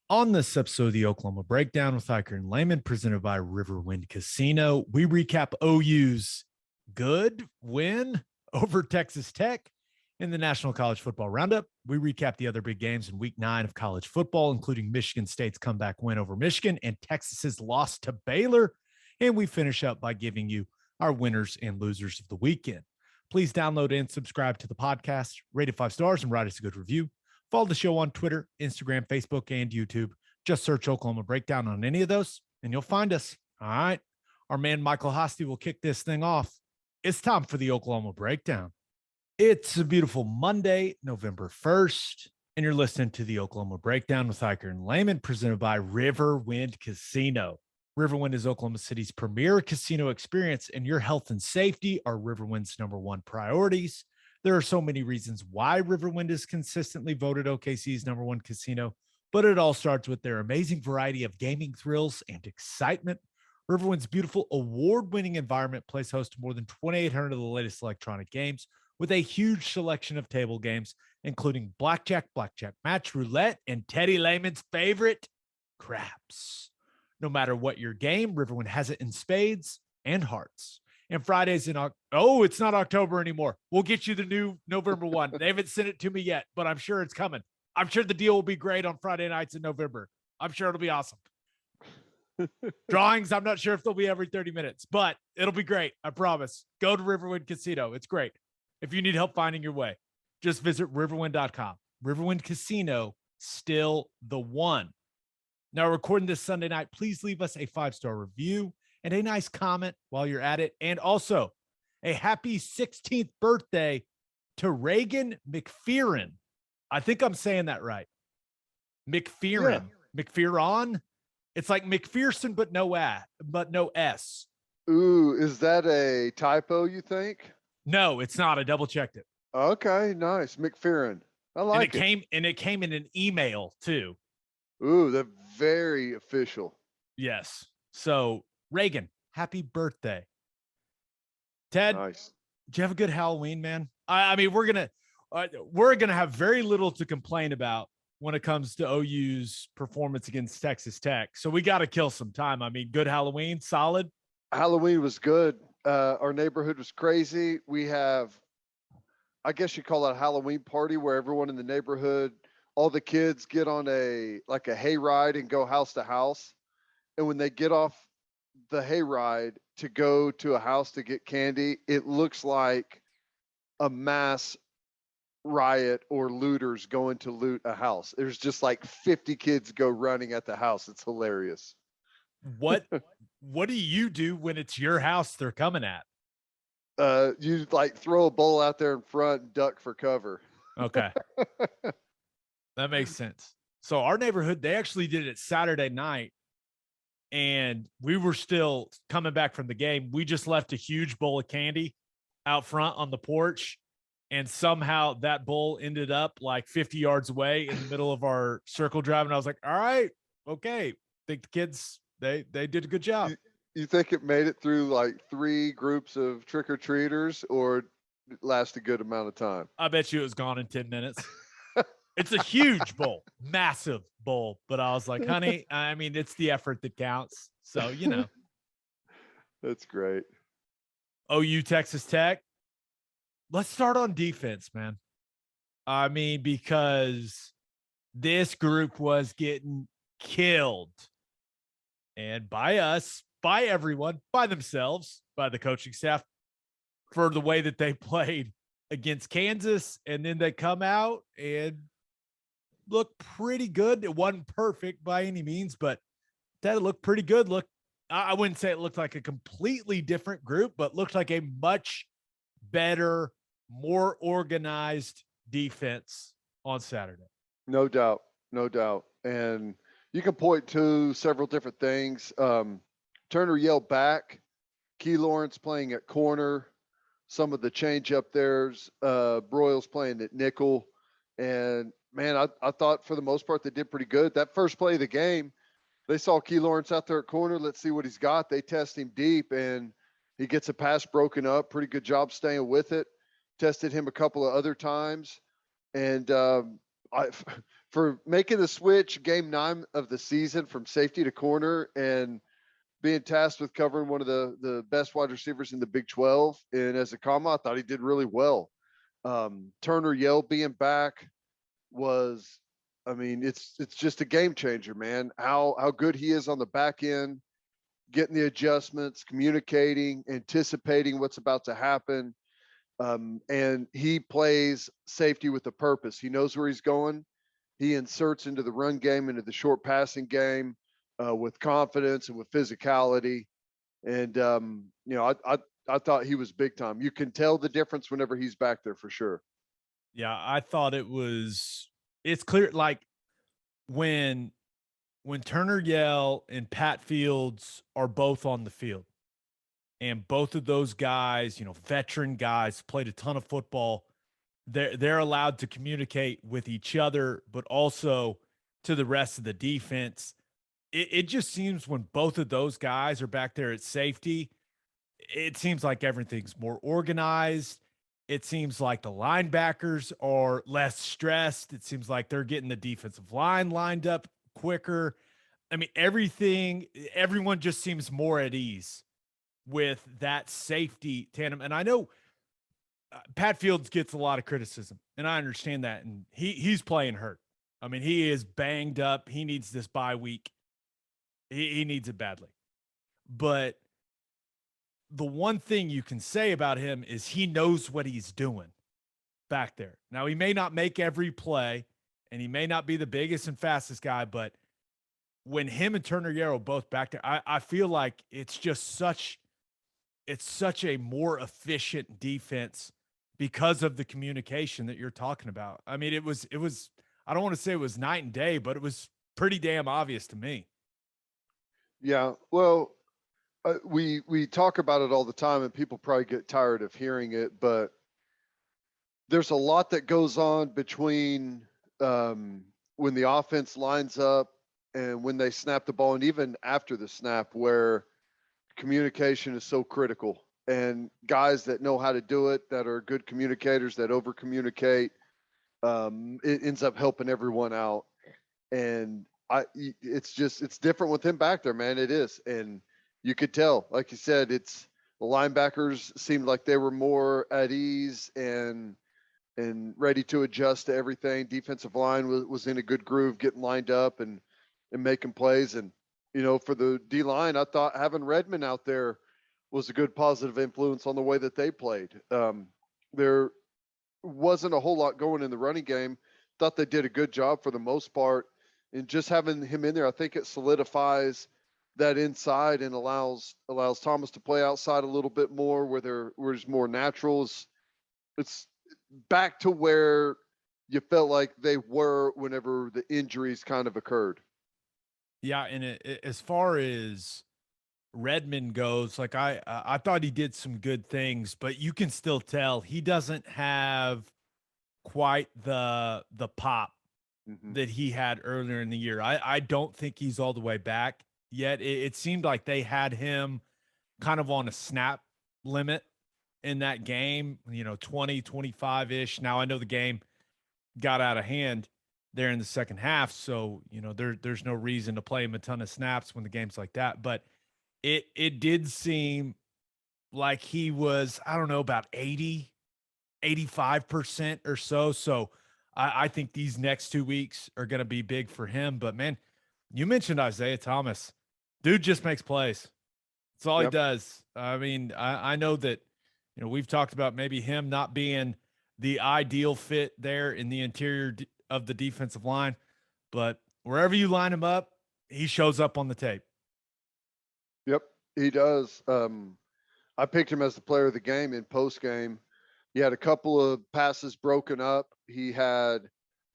On this episode of the Oklahoma Breakdown with Ikard and Lehman, presented by Riverwind Casino, we recap OU's good win over Texas Tech in the National College Football Roundup. We recap the other big games in Week 9 of college football, including Michigan State's comeback win over Michigan and Texas's loss to Baylor. And we finish up by giving you our winners and losers of the weekend. Please download and subscribe to the podcast, rate it 5 stars, and write us a good review. Follow the show on Twitter, Instagram, Facebook, and YouTube. Just search Oklahoma Breakdown on any of those, and you'll find us. All right. Our man Michael Hosty will kick this thing off. It's time for the Oklahoma Breakdown. It's a beautiful Monday, November 1st, and you're listening to the Oklahoma Breakdown with Ikard and Lehman, presented by Riverwind Casino. Riverwind is Oklahoma City's premier casino experience, and your health and safety are Riverwind's #1 priorities. There are so many reasons why Riverwind is consistently voted OKC's #1 casino, but it all starts with their amazing variety of gaming thrills and excitement. Riverwind's beautiful award-winning environment plays host to more than 2,800 of the latest electronic games with a huge selection of table games, including blackjack, blackjack match, roulette, and Teddy Lehman's favorite, craps. No matter what your game, Riverwind has it in spades and hearts. And Fridays it's not October anymore. We'll get you the new November one. They haven't sent it to me yet, but I'm sure it's coming. I'm sure the deal will be great on Friday nights in November. I'm sure it'll be awesome. Drawings, I'm not sure if they'll be every 30 minutes, but it'll be great. I promise. Go to Riverwind Casino. It's great. If you need help finding your way, just visit riverwind.com. Riverwind Casino, still the one. Now, recording this Sunday night, please leave us a 5-star review and a nice comment while you're at it. And also a happy 16th birthday to Reagan McPheron. I think I'm saying that right. McPheron. Yeah. McPheron. It's like McPherson, but no S. Ooh, is that a typo, you think? No, it's not. I double checked it. Okay, nice. McPheron. I like it. It came in an email too. Ooh, they're very official. Yes. So Reagan, happy birthday. Ted, nice. Did you have a good Halloween, man? I mean, we're gonna have very little to complain about when it comes to OU's performance against Texas Tech. So we got to kill some time. I mean, good Halloween, solid. Halloween was good. Our neighborhood was crazy. We have, I guess you call it a Halloween party where everyone in the neighborhood, all the kids get on a hayride and go house to house. And when they get off the hayride to go to a house to get candy, it looks like a mass riot or looters going to loot a house. There's just like 50 kids go running at the house. It's hilarious. What do you do when it's your house they're coming at? You like throw a bowl out there in front and duck for cover. Okay. That makes sense. So our neighborhood, they actually did it Saturday night, and we were still coming back from the game. We just left a huge bowl of candy out front on the porch, and somehow that bowl ended up like 50 yards away in the middle of our circle drive. And I was like, all right, okay. I think the kids, they did a good job. You think it made it through like 3 groups of trick-or-treaters, or it lasted a good amount of time? I bet you it was gone in 10 minutes. It's a huge bowl, massive bowl. But I was like, honey, I mean, it's the effort that counts. So, you know. That's great. OU Texas Tech. Let's start on defense, man. I mean, because this group was getting killed. And by us, by everyone, by themselves, by the coaching staff, for the way that they played against Kansas. And then they come out and look pretty good. It wasn't perfect by any means, but that looked pretty good. Look, I wouldn't say it looked like a completely different group, but looked like a much better, more organized defense on Saturday. No doubt. No doubt. And you can point to several different things. Turner yelled back. Key Lawrence playing at corner. Some of the change up there's Broyles playing at nickel. And man, I thought for the most part they did pretty good. That first play of the game, they saw Key Lawrence out there at corner. Let's see what he's got. They test him deep, and he gets a pass broken up. Pretty good job staying with it. Tested him a couple of other times. And for making the switch game 9 of the season from safety to corner and being tasked with covering one of the best wide receivers in the Big 12. And as a comma, I thought he did really well. Turner Yell being back was, I mean, it's just a game changer, man. How good he is on the back end, getting the adjustments, communicating, anticipating what's about to happen. And he plays safety with a purpose. He knows where he's going. He inserts into the run game, into the short passing game with confidence and with physicality. And I thought he was big time. You can tell the difference whenever he's back there for sure. Yeah, I thought it's clear, like when Turner Yell and Pat Fields are both on the field, and both of those guys, veteran guys, played a ton of football. They're allowed to communicate with each other, but also to the rest of the defense. It just seems when both of those guys are back there at safety, it seems like everything's more organized. It seems like the linebackers are less stressed. It seems like they're getting the defensive line lined up quicker. I mean, everyone just seems more at ease with that safety tandem. And I know Pat Fields gets a lot of criticism, and I understand that. And he's playing hurt. I mean, he is banged up. He needs this bye week. He needs it badly. But the one thing you can say about him is he knows what he's doing back there. Now, he may not make every play, and he may not be the biggest and fastest guy, but when him and Turner Yarrow both back there, I feel like it's such a more efficient defense because of the communication that you're talking about. I mean, it was I don't want to say it was night and day, but it was pretty damn obvious to me. Yeah, well, we talk about it all the time, and people probably get tired of hearing it, but there's a lot that goes on between when the offense lines up and when they snap the ball, and even after the snap, where communication is so critical. And guys that know how to do it, that are good communicators, that over communicate, it ends up helping everyone out. And it's different with him back there, man. It is. And you could tell, like you said, the linebackers seemed like they were more at ease and ready to adjust to everything. Defensive line was in a good groove, getting lined up and making plays. And, for the D line, I thought having Redmond out there was a good positive influence on the way that they played. There wasn't a whole lot going in the running game. Thought they did a good job for the most part. And just having him in there, I think it solidifies that inside and allows Thomas to play outside a little bit more where there's more naturals. It's back to where you felt like they were whenever the injuries kind of occurred. Yeah, and as far as Redmond goes, like I thought he did some good things, but you can still tell he doesn't have quite the pop that he had earlier in the year. I don't think he's all the way back yet. It seemed like they had him kind of on a snap limit in that game, 20, 25-ish. Now I know the game got out of hand there in the second half, so there's no reason to play him a ton of snaps when the game's like that. But it did seem like he was, I don't know, about 85% or so. So I think these next 2 weeks are going to be big for him. But man, you mentioned Isaiah Thomas. Dude just makes plays. That's all he does. I mean, I know that, we've talked about maybe him not being the ideal fit there in the interior of the defensive line, but wherever you line him up, he shows up on the tape. Yep, he does. I picked him as the player of the game in post game. He had a couple of passes broken up. He had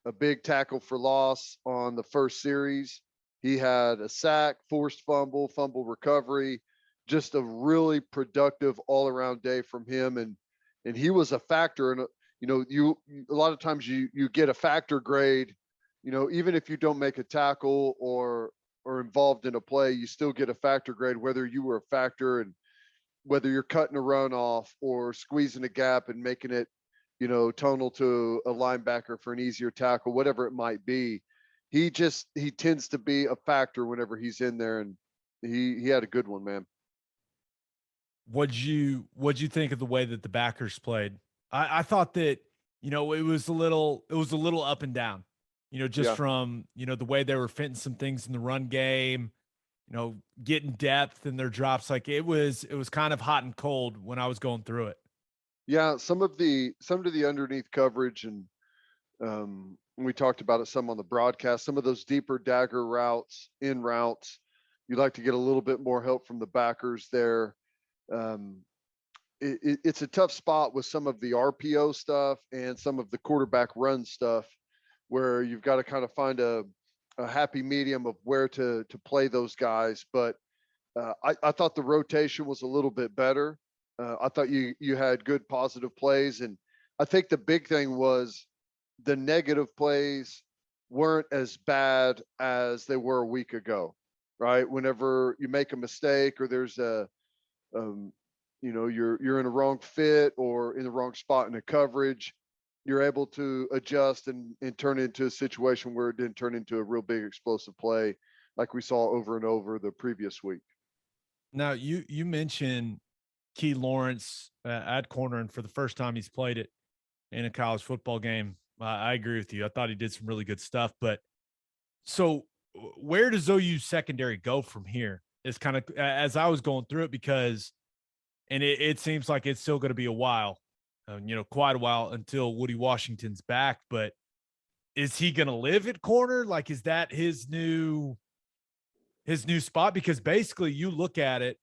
a big tackle for loss on the first series. He had a sack, forced fumble recovery, just a really productive all around day from him. And he was a factor. And, a lot of times you get a factor grade, even if you don't make a tackle or involved in a play, you still get a factor grade, whether you were a factor and whether you're cutting a run off or squeezing a gap and making it tonal to a linebacker for an easier tackle, whatever it might be. He tends to be a factor whenever he's in there, and he had a good one, man. What'd you think of the way that the backers played? I thought that, it was a little up and down, just Yeah. from, the way they were fitting some things in the run game, getting depth in their drops. Like it was kind of hot and cold when I was going through it. Yeah, some of the underneath coverage, and we talked about it some on the broadcast. Some of those deeper dagger routes, in routes, you'd like to get a little bit more help from the backers there. Um, it's a tough spot with some of the RPO stuff and some of the quarterback run stuff, where you've got to kind of find a happy medium of where to play those guys. But I thought the rotation was a little bit better. I thought you had good positive plays, and I think the big thing was the negative plays weren't as bad as they were a week ago, right? Whenever you make a mistake, or there's um, you're in a wrong fit or in the wrong spot in a coverage, you're able to adjust and turn into a situation where it didn't turn into a real big explosive play like we saw over and over the previous week. Now you mentioned Key Lawrence at corner, and for the first time he's played it in a college football game. I agree with you. I thought he did some really good stuff. But so, where does OU secondary go from here? Is kind of as I was going through it, because, and it seems like it's still going to be a while, quite a while until Woody Washington's back. But is he going to live at corner? Like, is that his new spot? Because basically, you look at it,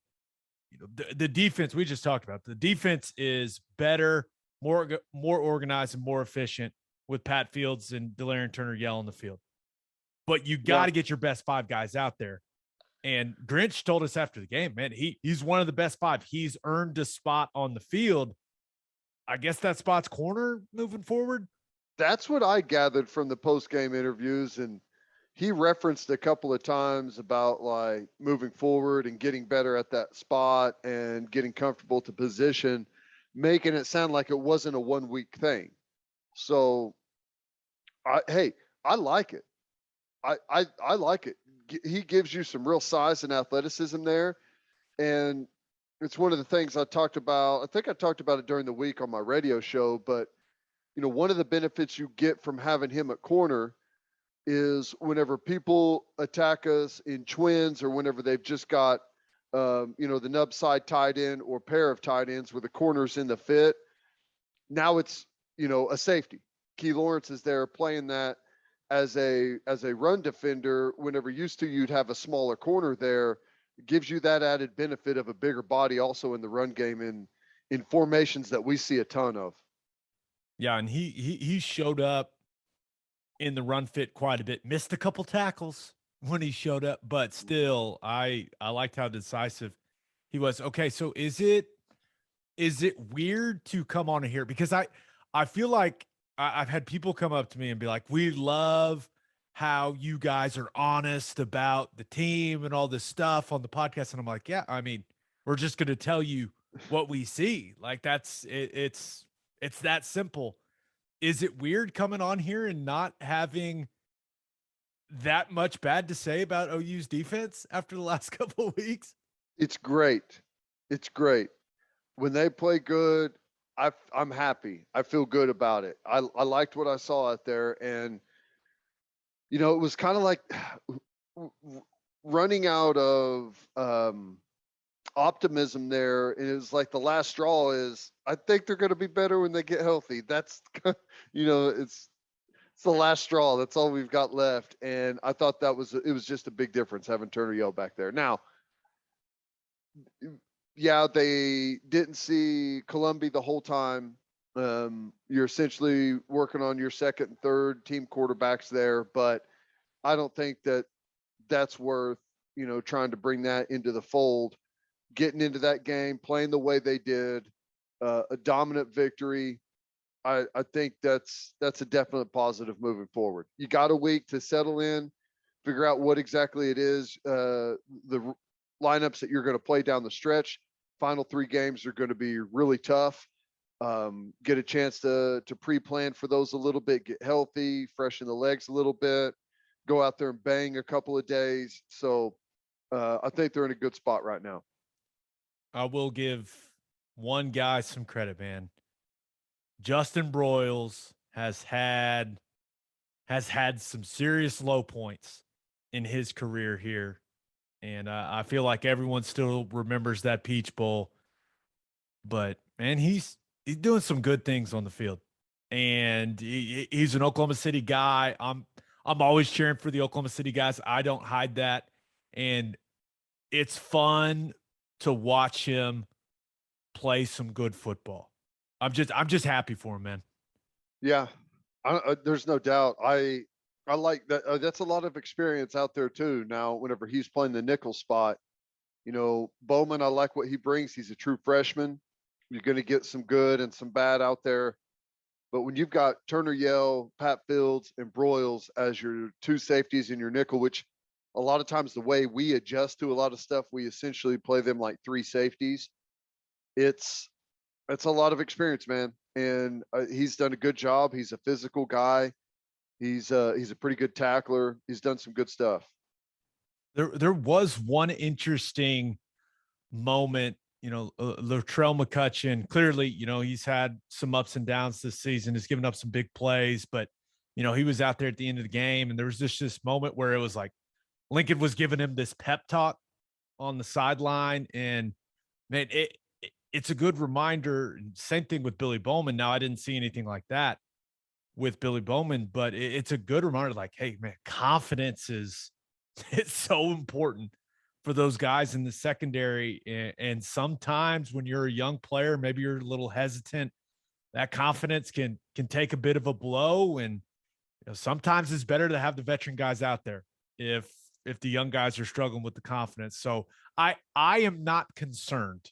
the defense we just talked about. The defense is better, more organized, and more efficient with Pat Fields and Delarian Turner Yell in the field. But you got Yeah, to get your best five guys out there. And Grinch told us after the game, man, he's one of the best five. He's earned a spot on the field. I guess that spot's corner moving forward. that's what I gathered from the post game interviews, and he referenced a couple of times about like moving forward and getting better at that spot and getting comfortable to position, making it sound like it wasn't a 1 week thing. So, hey, I like it. I like it. He gives you some real size and athleticism there, and it's one of the things I talked about. I think I talked about it during the week on my radio show, but one of the benefits you get from having him at corner is whenever people attack us in twins, or whenever they've just got the nub side tight end or pair of tight ends where the corner's in the fit. Now it's a safety. Key Lawrence is there playing that as a run defender. Whenever used to you'd have a smaller corner there, it gives you that added benefit of a bigger body also in the run game in formations that we see a ton of. Yeah, and he showed up in the run fit quite a bit. Missed a couple tackles when he showed up, but still, I liked how decisive he was. Okay, so is it weird to come on here, because I feel like I've had people come up to me and be like, "We love how you guys are honest about the team and all this stuff on the podcast," and I'm like, "Yeah, I mean, we're just going to tell you what we see. Like that's it, it's that simple." Is it weird coming on here and not having that much bad to say about OU's defense after the last couple of weeks? It's great. It's great. When they play good, I'm happy. I feel good about it. I liked what I saw out there, and it was kind of like running out of optimism there, and it was like the last straw is I think they're going to be better when they get healthy. That's it's the last straw. That's all we've got left, and I thought it was just a big difference having Turner Yell back there. Now, yeah, they didn't see Columbia the whole time. You're essentially working on your second and third team quarterbacks there, but I don't think that that's worth, trying to bring that into the fold. Getting into that game, playing the way they did, a dominant victory. I think that's a definite positive moving forward. You got a week to settle in, figure out what exactly it is, the lineups that you're going to play down the stretch. Final 3 games are going to be really tough. get a chance to pre-plan for those a little bit, get healthy, freshen the legs a little bit, go out there and bang a couple of days. So I think they're in a good spot right now. I will give one guy some credit, man. Justin Broyles has had some serious low points in his career here, and I feel like everyone still remembers that Peach Bowl. But man, he's doing some good things on the field, and he's an Oklahoma City guy. I'm always cheering for the Oklahoma City guys. I don't hide that, and it's fun to watch him play some good football. I'm just happy for him, man. Yeah, there's no doubt. I like that. That's a lot of experience out there too. Now, whenever he's playing the nickel spot, Bowman, I like what he brings. He's a true freshman. You're going to get some good and some bad out there. But when you've got Turner Yell, Pat Fields, and Broyles as your two safeties in your nickel, which a lot of times the way we adjust to a lot of stuff, we essentially play them like three safeties. It's a lot of experience, man. And he's done a good job. He's a physical guy. He's a pretty good tackler. He's done some good stuff. There was one interesting moment, Latrell McCutcheon, clearly, he's had some ups and downs this season. He's given up some big plays, but, he was out there at the end of the game. And there was just this moment where it was like Lincoln was giving him this pep talk on the sideline. And man, it's a good reminder. Same thing with Billy Bowman. Now, I didn't see anything like that with Billy Bowman, but it's a good reminder like, hey, man, confidence is it's so important for those guys in the secondary. And sometimes when you're a young player, maybe you're a little hesitant, that confidence can take a bit of a blow. And sometimes it's better to have the veteran guys out there if the young guys are struggling with the confidence. So I am not concerned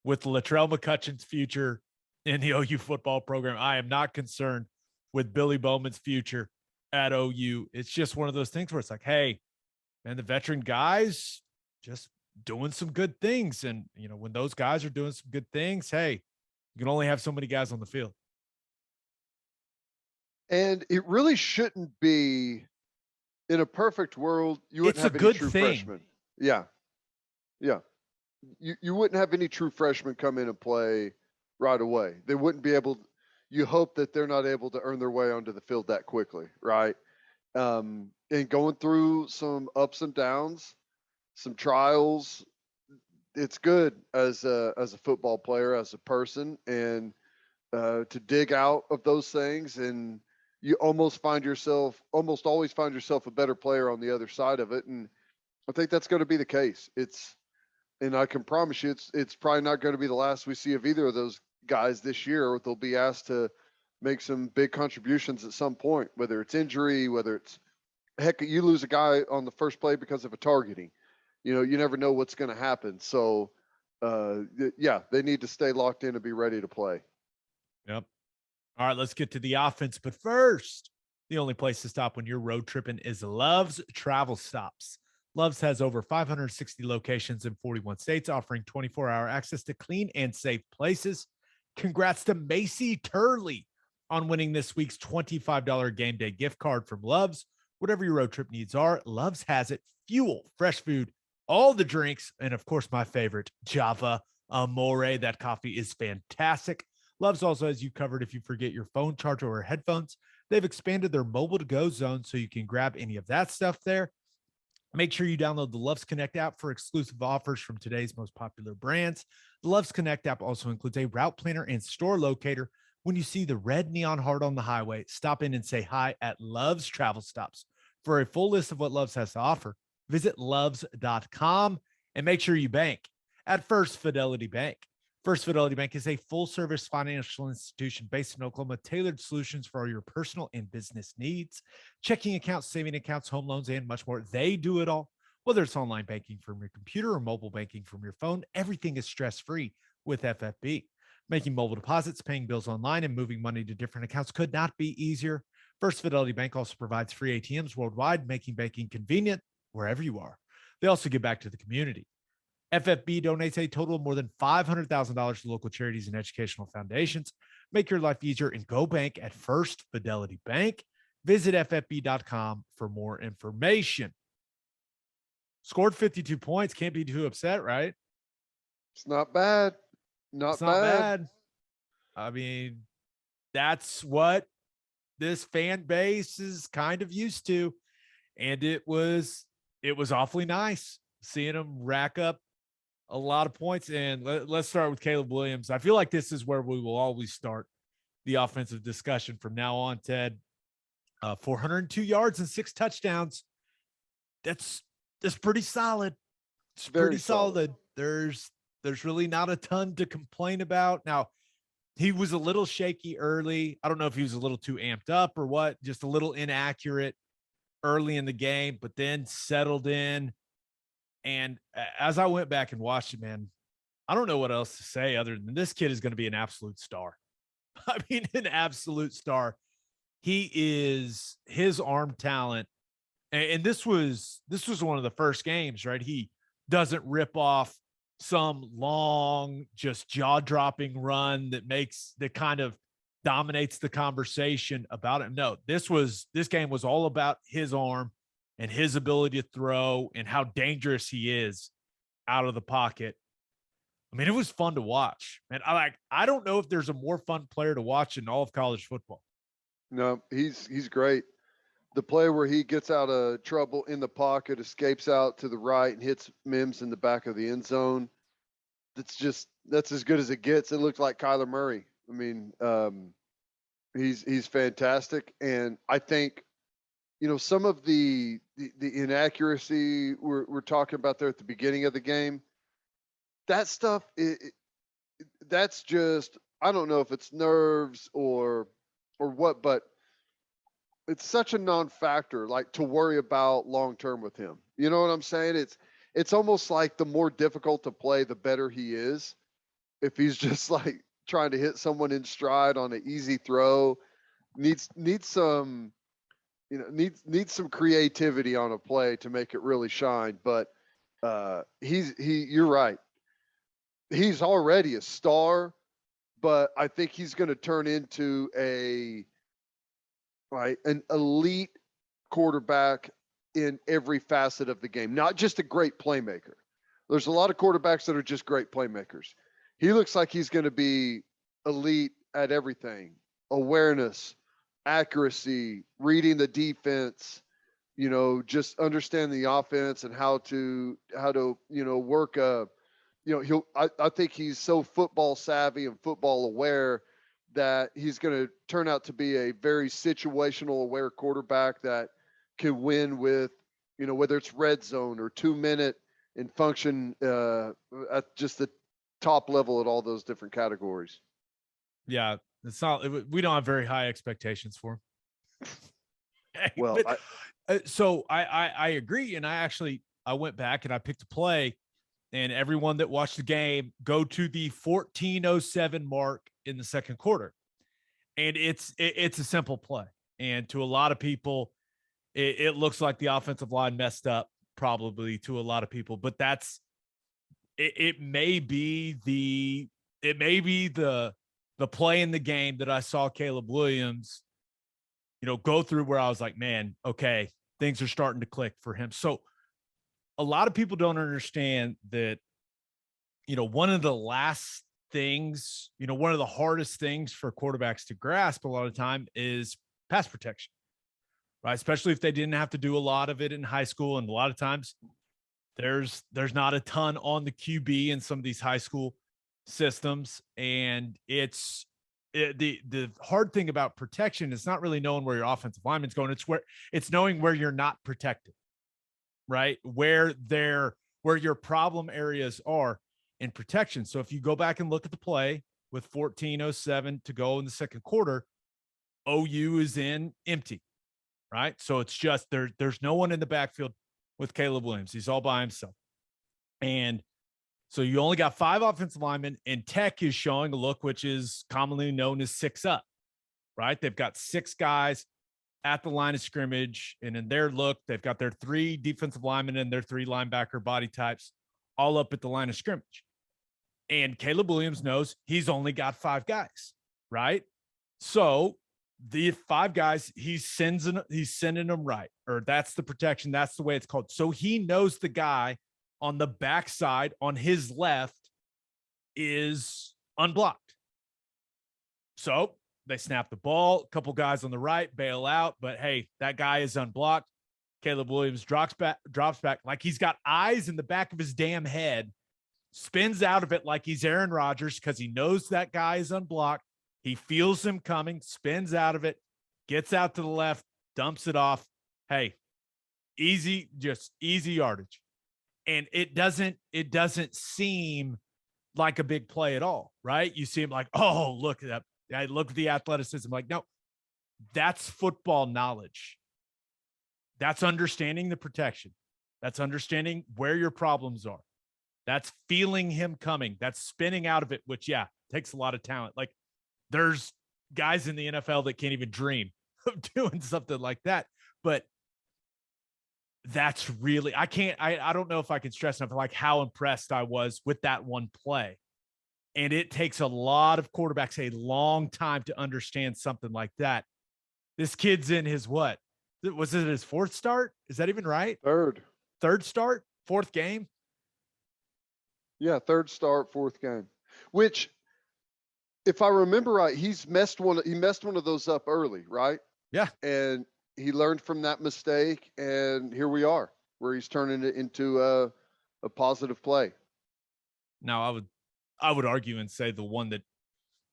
with Latrell McCutcheon's future in the OU football program. I am not concerned with Billy Bowman's future at OU. It's just one of those things where it's like, hey, man, the veteran guys just doing some good things. And, when those guys are doing some good things, hey, you can only have so many guys on the field. And it really shouldn't be, in a perfect world, you wouldn't have any true freshmen. Yeah. Yeah. You wouldn't have any true freshmen come in and play right away. They wouldn't be able, you hope that they're not able to earn their way onto the field that quickly, right? And going through some ups and downs, some trials, it's good as a football player, as a person, and to dig out of those things. And you almost always find yourself a better player on the other side of it. And I think that's going to be the case. And I can promise you, it's probably not going to be the last we see of either of those guys this year. They'll be asked to make some big contributions at some point, whether it's injury, whether it's, heck, you lose a guy on the first play because of a targeting. You never know what's going to happen. So, yeah, they need to stay locked in and be ready to play. Yep. All right, let's get to the offense. But first, the only place to stop when you're road tripping is Love's Travel Stops. Love's has over 560 locations in 41 states, offering 24-hour access to clean and safe places. Congrats to Macy Turley on winning this week's $25 game day gift card from Love's. Whatever your road trip needs are, Love's has it. Fuel, fresh food, all the drinks, and of course, my favorite, Java Amore. That coffee is fantastic. Love's also has you covered if you forget your phone charger or headphones. They've expanded their mobile to go zone so you can grab any of that stuff there. Make sure you download the Love's Connect app for exclusive offers from today's most popular brands. The Love's Connect app also includes a route planner and store locator. When you see the red neon heart on the highway, stop in and say hi at Love's Travel Stops. For a full list of what Love's has to offer, visit loves.com and make sure you bank at First Fidelity Bank. First Fidelity Bank is a full-service financial institution based in Oklahoma, tailored solutions for all your personal and business needs. Checking accounts, saving accounts, home loans, and much more. They do it all. Whether it's online banking from your computer or mobile banking from your phone, everything is stress-free with FFB. Making mobile deposits, paying bills online, and moving money to different accounts could not be easier. First Fidelity Bank also provides free ATMs worldwide, making banking convenient wherever you are. They also give back to the community. FFB donates a total of more than $500,000 to local charities and educational foundations. Make your life easier and go bank at First Fidelity Bank. Visit ffb.com for more information. Scored 52 points. Can't be too upset, right? It's not bad. It's not bad. I mean, that's what this fan base is kind of used to. And it was awfully nice seeing them rack up a lot of points. And let's start with Caleb Williams. I feel like this is where we will always start the offensive discussion from now on, Ted. 402 yards and 6 touchdowns. That's pretty solid. It's Very pretty solid. There's really not a ton to complain about. Now, he was a little shaky early. I don't know if he was a little too amped up or what, just a little inaccurate early in the game, but then settled in. And as I went back and watched it, man, I don't know what else to say other than this kid is going to be an absolute star. I mean, an absolute star. He is, his arm talent. And this was one of the first games, right? He doesn't rip off some long, just jaw-dropping run that kind of dominates the conversation about him. No, this game was all about his arm and his ability to throw and how dangerous he is out of the pocket. I mean, it was fun to watch. And I don't know if there's a more fun player to watch in all of college football. No, he's great. The play where he gets out of trouble in the pocket, escapes out to the right, and hits Mims in the back of the end zone. That's as good as it gets. It looked like Kyler Murray. I mean, he's fantastic, and I think, you know, some of the inaccuracy we're talking about there at the beginning of the game, that stuff, that's just, I don't know if it's nerves or what, but it's such a non-factor, like, to worry about long-term with him. You know what I'm saying? It's almost like the more difficult to play, the better he is. If he's just like trying to hit someone in stride on an easy throw, needs some, you know, needs some creativity on a play to make it really shine. But you're right. He's already a star, but I think he's going to turn into an elite quarterback in every facet of the game, not just a great playmaker. There's a lot of quarterbacks that are just great playmakers. He looks like he's going to be elite at everything: awareness, accuracy, reading the defense, you know, just understand the offense and how to, you know, work I think he's so football savvy and football aware that he's going to turn out to be a very situational aware quarterback that can win with, you know, whether it's red zone or 2-minute and function at just the top level at all those different categories. Yeah, we don't have very high expectations for him. Well, so I agree. And I went back and I picked a play, and everyone that watched the game, go to the 14:07 mark in the second quarter. And it's a simple play. And to a lot of people, it looks like the offensive line messed up, probably, to a lot of people, but it may be the play in the game that I saw Caleb Williams, you know, go through, where I was like, man, okay, things are starting to click for him. So a lot of people don't understand that, you know, one of the last things, you know, one of the hardest things for quarterbacks to grasp a lot of time is pass protection, right? Especially if they didn't have to do a lot of it in high school. And a lot of times there's not a ton on the QB in some of these high school systems. And the hard thing about protection is not really knowing where your offensive lineman's going. It's knowing where you're not protected, right? Where your problem areas are in protection. So if you go back and look at the play with 14:07 to go in the second quarter, OU is in empty, right? So it's just there's no one in the backfield with Caleb Williams. He's all by himself. And so you only got 5 offensive linemen, and Tech is showing a look which is commonly known as 6 up, right? They've got 6 guys at the line of scrimmage, and in their look, they've got their 3 defensive linemen and their 3 linebacker body types all up at the line of scrimmage. And Caleb Williams knows he's only got 5 guys. right? So the 5 guys, he's sending them right, or that's the protection. That's the way it's called. So he knows the guy on the backside on his left is unblocked. So they snap the ball. A couple guys on the right bail out, but hey, that guy is unblocked. Caleb Williams drops back like he's got eyes in the back of his damn head, spins out of it like he's Aaron Rodgers because he knows that guy is unblocked. He feels him coming, spins out of it, gets out to the left, dumps it off. Hey, easy, just easy yardage. And it doesn't seem like a big play at all, right? You see him like, oh, look at that. I look at the athleticism. Like, no, that's football knowledge. That's understanding the protection. That's understanding where your problems are. That's feeling him coming. That's spinning out of it, which, yeah, takes a lot of talent. Like, there's guys in the NFL that can't even dream of doing something like that. But that's really, I don't know if I can stress enough like how impressed I was with that one play. And it takes a lot of quarterbacks a long time to understand something like that. This kid's in his what? Was it his 4th start? Is that even right? Third start? 4th game? Yeah, 3rd start, 4th game. Which, if I remember right, he messed one of those up early, right? Yeah. And he learned from that mistake, and here we are, where he's turning it into a positive play. Now, I would argue and say the one that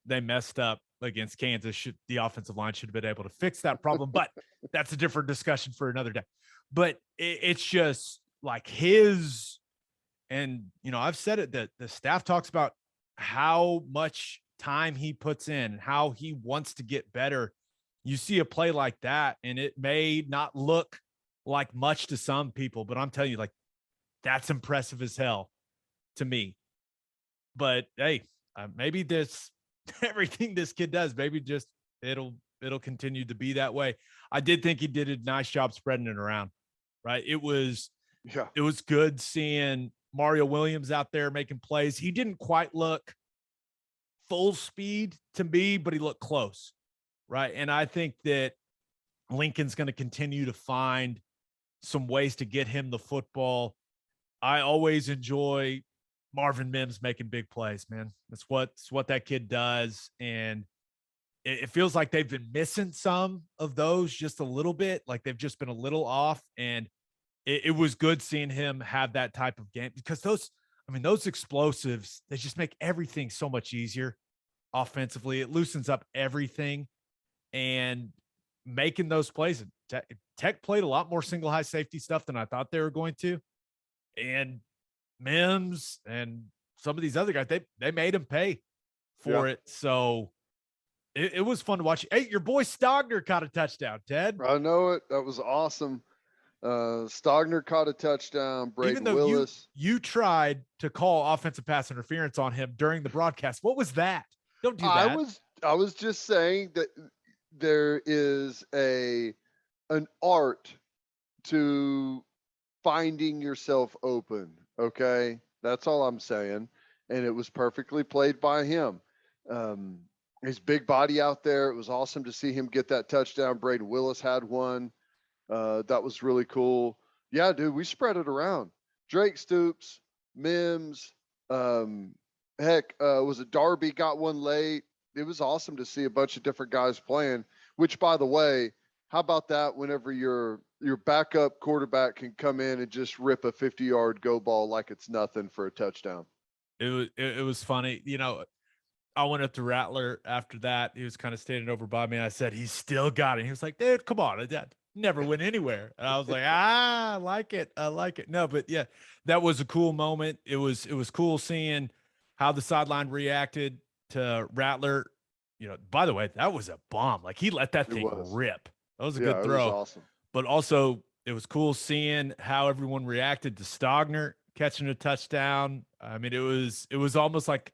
they messed up against Kansas, the offensive line should have been able to fix that problem, but that's a different discussion for another day. But it's just like his, and I've said it, that the staff talks about how much time he puts in, how he wants to get better. You see a play like that, and it may not look like much to some people, but I'm telling you, like, that's impressive as hell to me. But hey, maybe everything this kid does, maybe just it'll continue to be that way. I did think he did a nice job spreading it around, right? It was good seeing Mario Williams out there making plays. He didn't quite look full speed to me, but he looked close, right? And I think that Lincoln's going to continue to find some ways to get him the football. I always enjoy Marvin Mims making big plays, man. That's what that kid does. And it feels like they've been missing some of those just a little bit. Like they've just been a little off. And it was good seeing him have that type of game, because those explosives, they just make everything so much easier offensively. It loosens up everything, and making those plays. Tech played a lot more single high safety stuff than I thought they were going to. And Mims and some of these other guys, they made him pay for it. So it was fun to watch. Hey, your boy Stogner caught a touchdown, Ted. I know it. That was awesome. Stogner caught a touchdown. Braden Willis. You tried to call offensive pass interference on him during the broadcast. What was that? Don't do that. I was just saying that there is an art to finding yourself open. Okay. That's all I'm saying. And it was perfectly played by him. His big body out there. It was awesome to see him get that touchdown. Braden Willis had one. That was really cool. Yeah, dude, we spread it around. Drake Stoops, Mims, was it Darby got one late? It was awesome to see a bunch of different guys playing, which, by the way, how about that whenever your backup quarterback can come in and just rip a 50-yard go ball like it's nothing for a touchdown? It was funny. I went up to Rattler after that. He was kind of standing over by me. I said, he's still got it. He was like, dude, come on. That never went anywhere. And I was like, I like it. I like it. No, but yeah, that was a cool moment. It was cool seeing how the sideline reacted to Rattler. By the way, that was a bomb. Like, he let that thing rip. That was a good throw. It was awesome. But also, it was cool seeing how everyone reacted to Stogner catching a touchdown. I mean, it was almost like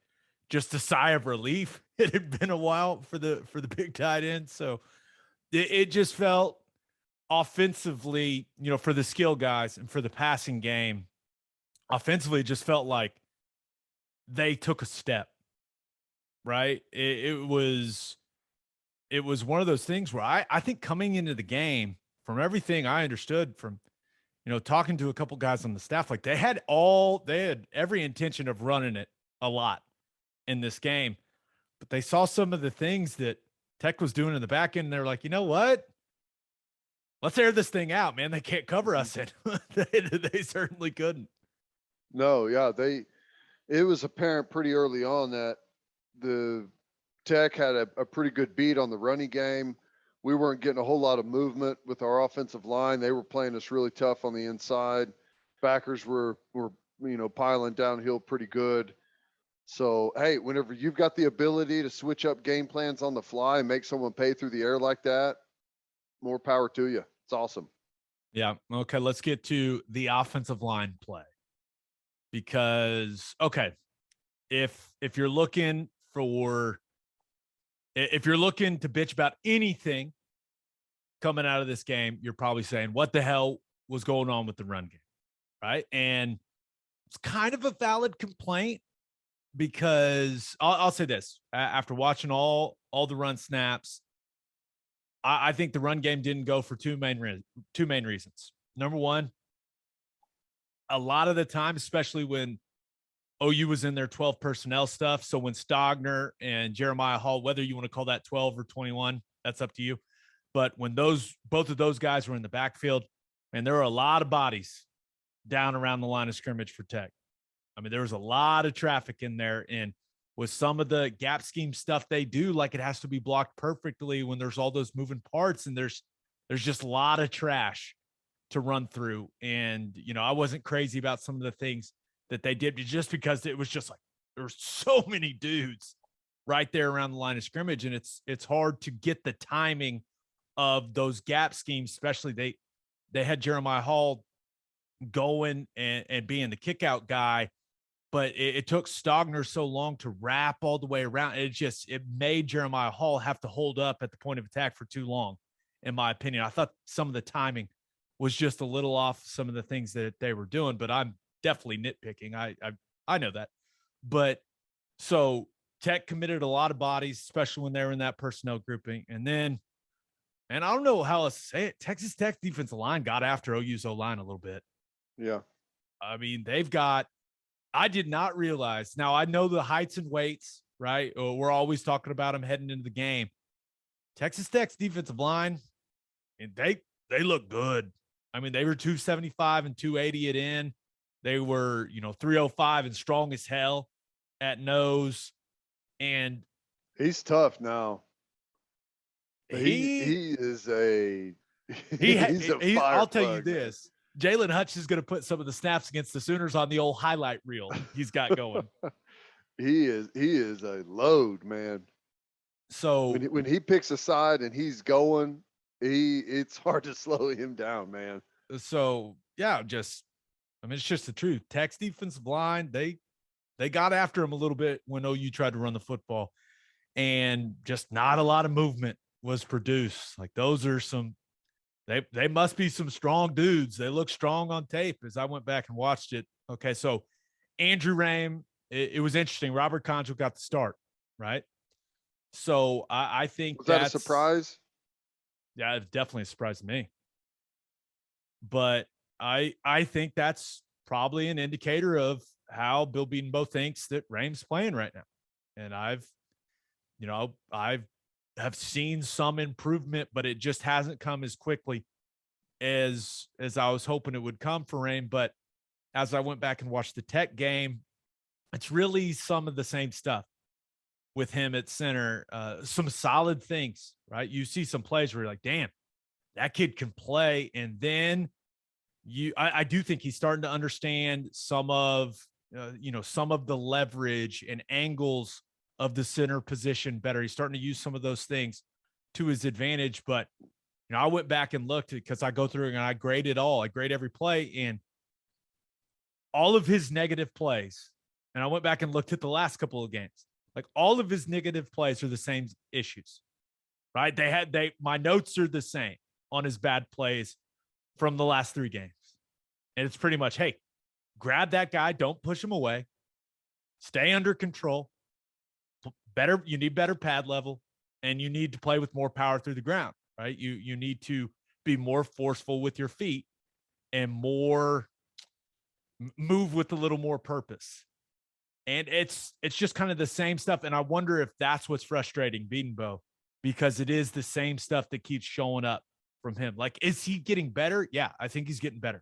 just a sigh of relief. It had been a while for the big tight end. So it just felt offensively, for the skill guys and for the passing game, offensively, it just felt like they took a step. right? It was one of those things where I think coming into the game, from everything I understood from, talking to a couple guys on the staff, like they had every intention of running it a lot in this game, but they saw some of the things that Tech was doing in the back end. And they're like, you know what? Let's air this thing out, man. They can't cover us in. They certainly couldn't. No, yeah, it was apparent pretty early on that the Tech had a pretty good beat on the running game. We weren't getting a whole lot of movement with our offensive line. They were playing us really tough on the inside. Backers were piling downhill pretty good. So, hey, whenever you've got the ability to switch up game plans on the fly and make someone pay through the air like that, more power to you. It's awesome. Yeah. Okay. Let's get to the offensive line play. Because, okay, if you're looking to bitch about anything coming out of this game, you're probably saying, what the hell was going on with the run game? Right. And it's kind of a valid complaint, because I'll say this: after watching all the run snaps, I think the run game didn't go for two main reasons. Number one, a lot of the time, especially when OU was in their 12 personnel stuff. So when Stogner and Jeremiah Hall, whether you want to call that 12 or 21, that's up to you. But when both of those guys were in the backfield, and there were a lot of bodies down around the line of scrimmage for Tech. I mean, there was a lot of traffic in there, and with some of the gap scheme stuff they do, like it has to be blocked perfectly when there's all those moving parts, and there's just a lot of trash to run through. And, I wasn't crazy about some of the things that they did, just because it was just like, there were so many dudes right there around the line of scrimmage. And it's hard to get the timing of those gap schemes, especially they had Jeremiah Hall going and being the kick out guy, but it took Stogner so long to wrap all the way around. It made Jeremiah Hall have to hold up at the point of attack for too long, in my opinion. I thought some of the timing was just a little off some of the things that they were doing, but I'm definitely nitpicking. I know that. But so Tech committed a lot of bodies, especially when they were in that personnel grouping. And then, and I don't know how else to say it, Texas Tech defensive line got after OU's O-line a little bit. Yeah. I mean, I did not realize. Now, I know the heights and weights, right? We're always talking about them heading into the game. Texas Tech's defensive line, and they look good. I mean, they were 275 and 280 at end. They were, 305 and strong as hell at nose. And he's tough now. He is a he's a fire I'll tell you plug, this. Jalen Hutch is going to put some of the snaps against the Sooners on the old highlight reel he's got going. He is a load, man. So when he picks a side and he's going, it's hard to slow him down, man. So yeah, it's just the truth. Tech's defensive line, they got after him a little bit when OU tried to run the football, and just not a lot of movement was produced. Like those are they must be some strong dudes. They look strong on tape as I went back and watched it. Okay, so Andrew Rame, it was interesting. Robert Concho got the start, right? So I think was that a surprise? Yeah, it's definitely a surprise to me. But I think that's probably an indicator of how Bill Bedenbaugh thinks that Rame's playing right now. And I've seen some improvement, but it just hasn't come as quickly as I was hoping it would come for Rame. But as I went back and watched the Tech game, it's really some of the same stuff with him at center. Some solid things, right? You see some plays where you're like, damn, that kid can play. And then I do think he's starting to understand some of the leverage and angles of the center position better. He's starting to use some of those things to his advantage. But I went back and looked, because I go through and I grade it all. I grade every play, and all of his negative plays. And I went back and looked at the last couple of games. Like all of his negative plays are the same issues, right? My notes are the same on his bad plays from the last 3 games. And it's pretty much, hey, grab that guy. Don't push him away. Stay under control. better. You need better pad level, and you need to play with more power through the ground, right? You need to be more forceful with your feet and move with a little more purpose. And it's just kind of the same stuff. And I wonder if that's what's frustrating Beatonbow, because it is the same stuff that keeps showing up from him. Like, is he getting better? Yeah, I think he's getting better.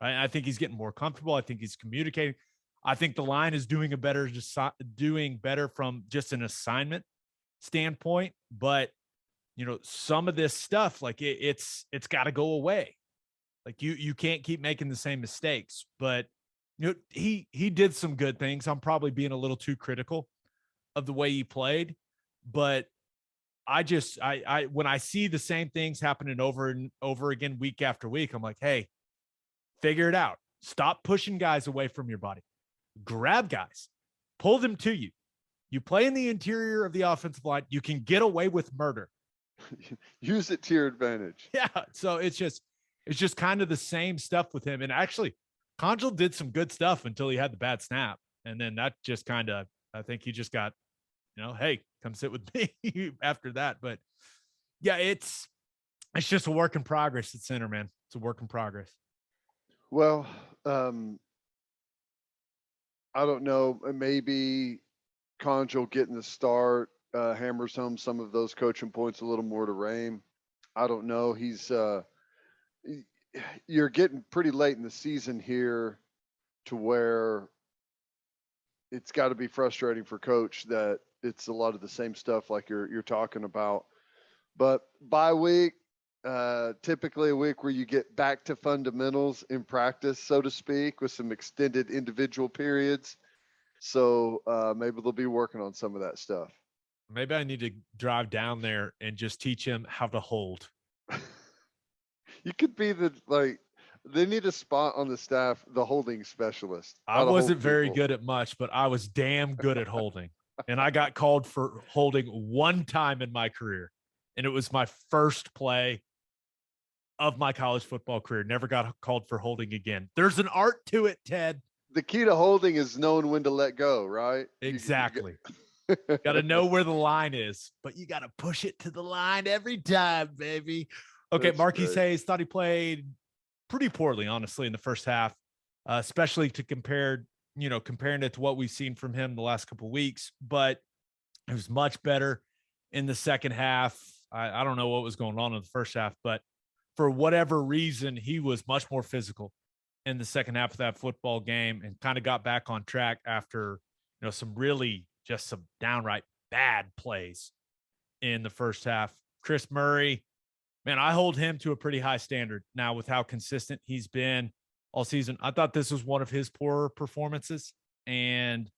I think he's getting more comfortable. I think he's communicating. I think the line is doing better from just an assignment standpoint. But some of this stuff, like it's got to go away. Like you can't keep making the same mistakes. But he did some good things. I'm probably being a little too critical of the way he played, but I when I see the same things happening over and over again week after week, I'm like, hey, figure it out. Stop pushing guys away from your body. Grab guys, pull them to you. You play in the interior of the offensive line. You can get away with murder. Use it to your advantage. Yeah. So it's just kind of the same stuff with him. And actually, Conjal did some good stuff until he had the bad snap. And then that just kind of, I think he just got, hey, come sit with me after that. But yeah, it's just a work in progress at center, man. It's a work in progress. Well, I don't know. Maybe Conjal getting the start hammers home some of those coaching points a little more to Rame. I don't know. You're getting pretty late in the season here to where it's got to be frustrating for coach that it's a lot of the same stuff like you're talking about. But bye week, typically a week where you get back to fundamentals in practice, so to speak, with some extended individual periods. So maybe they'll be working on some of that stuff. Maybe I need to drive down there and just teach him how to hold. You could be they need a spot on the staff, the holding specialist. I wasn't very good at much, but I was damn good at holding. And I got called for holding one time in my career. And it was my first play of my college football career. Never got called for holding again. There's an art to it, Ted. The key to holding is knowing when to let go, right? Exactly. Got to know where the line is, but you got to push it to the line every time, baby. Okay, Marquise Hayes thought he played pretty poorly, honestly, in the first half, especially to comparing it to what we've seen from him the last couple of weeks. But it was much better in the second half. I don't know what was going on in the first half, but for whatever reason, he was much more physical in the second half of that football game and kind of got back on track after, some downright bad plays in the first half. Chris Murray, man, I hold him to a pretty high standard now with how consistent he's been all season. I thought this was one of his poorer performances, and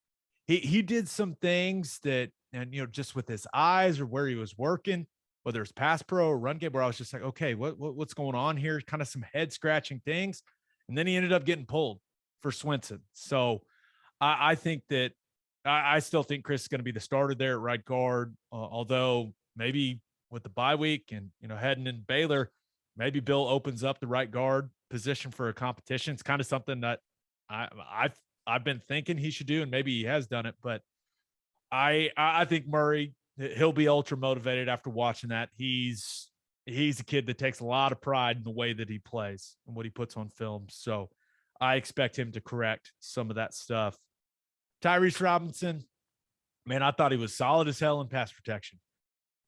he did some things that, and just with his eyes or where he was working, whether it's pass pro or run game, where I was just like, okay, what's going on here? Kind of some head scratching things. And then he ended up getting pulled for Swinson. So I think that I still think Chris is going to be the starter there at right guard, although maybe with the bye week and, heading in Baylor, maybe Bill opens up the right guard position for a competition. It's kind of something that I've been thinking he should do, and maybe he has done it, but I think Murray, he'll be ultra motivated after watching that. He's a kid that takes a lot of pride in the way that he plays and what he puts on film. So I expect him to correct some of that stuff. Tyrese Robinson, man, I thought he was solid as hell in pass protection,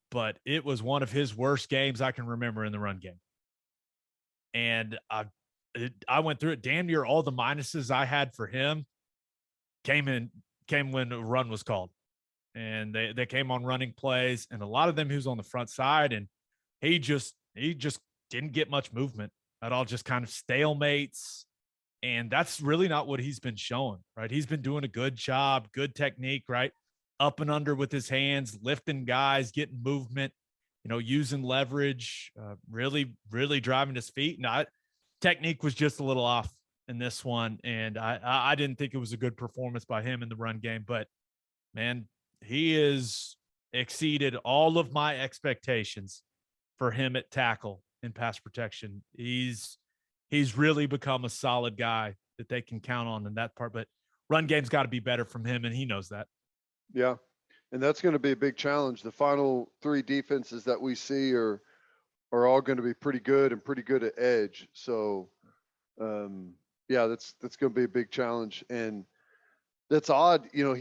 but it was one of his worst games I can remember in the run game. And I went through it. Damn near all the minuses I had for him came when a run was called. And they came on running plays, and a lot of them he was on the front side, and he just didn't get much movement at all, just kind of stalemates. And that's really not what he's been showing, right? He's been doing a good job, good technique, right? Up and under with his hands, lifting guys, getting movement, using leverage, really, really driving his feet. And technique was just a little off in this one. And I didn't think it was a good performance by him in the run game, but man, he has exceeded all of my expectations for him at tackle and pass protection. He's really become a solid guy that they can count on in that part, but run game's got to be better from him, and he knows that. Yeah. And that's going to be a big challenge. The final three defenses that we see are all going to be pretty good and pretty good at edge. So, yeah, that's going to be a big challenge. And that's odd. You know,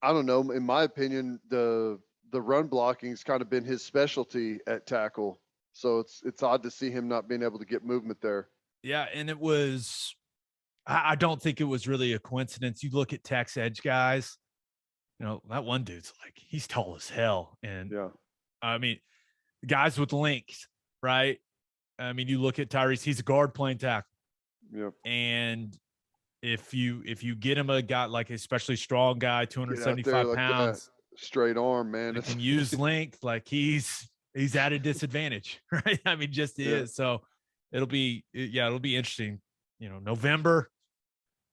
I don't know, in my opinion, the run blocking's kind of been his specialty at tackle. So it's odd to see him not being able to get movement there. Yeah, and I don't think it was really a coincidence. You look at Tech's edge guys, you know, that one dude's like, he's tall as hell. And Yeah. I mean, guys with length, right? I mean, you look at Tyrese, he's a guard playing tackle. Yep. And if you get him a guy like especially strong guy, 275 like pounds, straight arm, man, that can use length, like he's at a disadvantage, right? I mean, just is. So it'll be interesting. You know, November,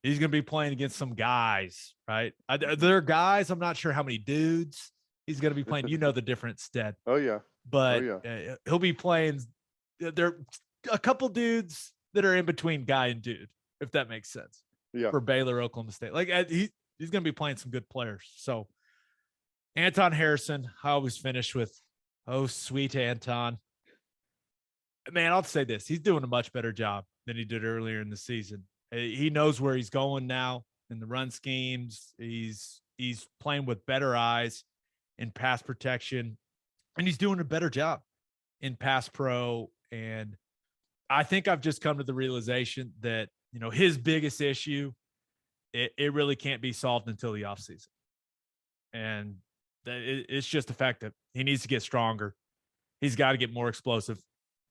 he's going to be playing against some guys, right? They're guys. I'm not sure how many dudes he's going to be playing. You know the difference, Stead. Oh yeah. But he'll be playing. There are a couple dudes that are in between guy and dude, if that makes sense. Yeah. For Baylor, Oklahoma State, like he's going to be playing some good players. So Anton Harrison, I always finish with, oh sweet Anton. Man, I'll say this: he's doing a much better job than he did earlier in the season. He knows where he's going now in the run schemes. He's playing with better eyes in pass protection, and he's doing a better job in pass pro. And I think I've just come to the realization that, you know, his biggest issue, it really can't be solved until the offseason. And it's just the fact that he needs to get stronger. He's got to get more explosive.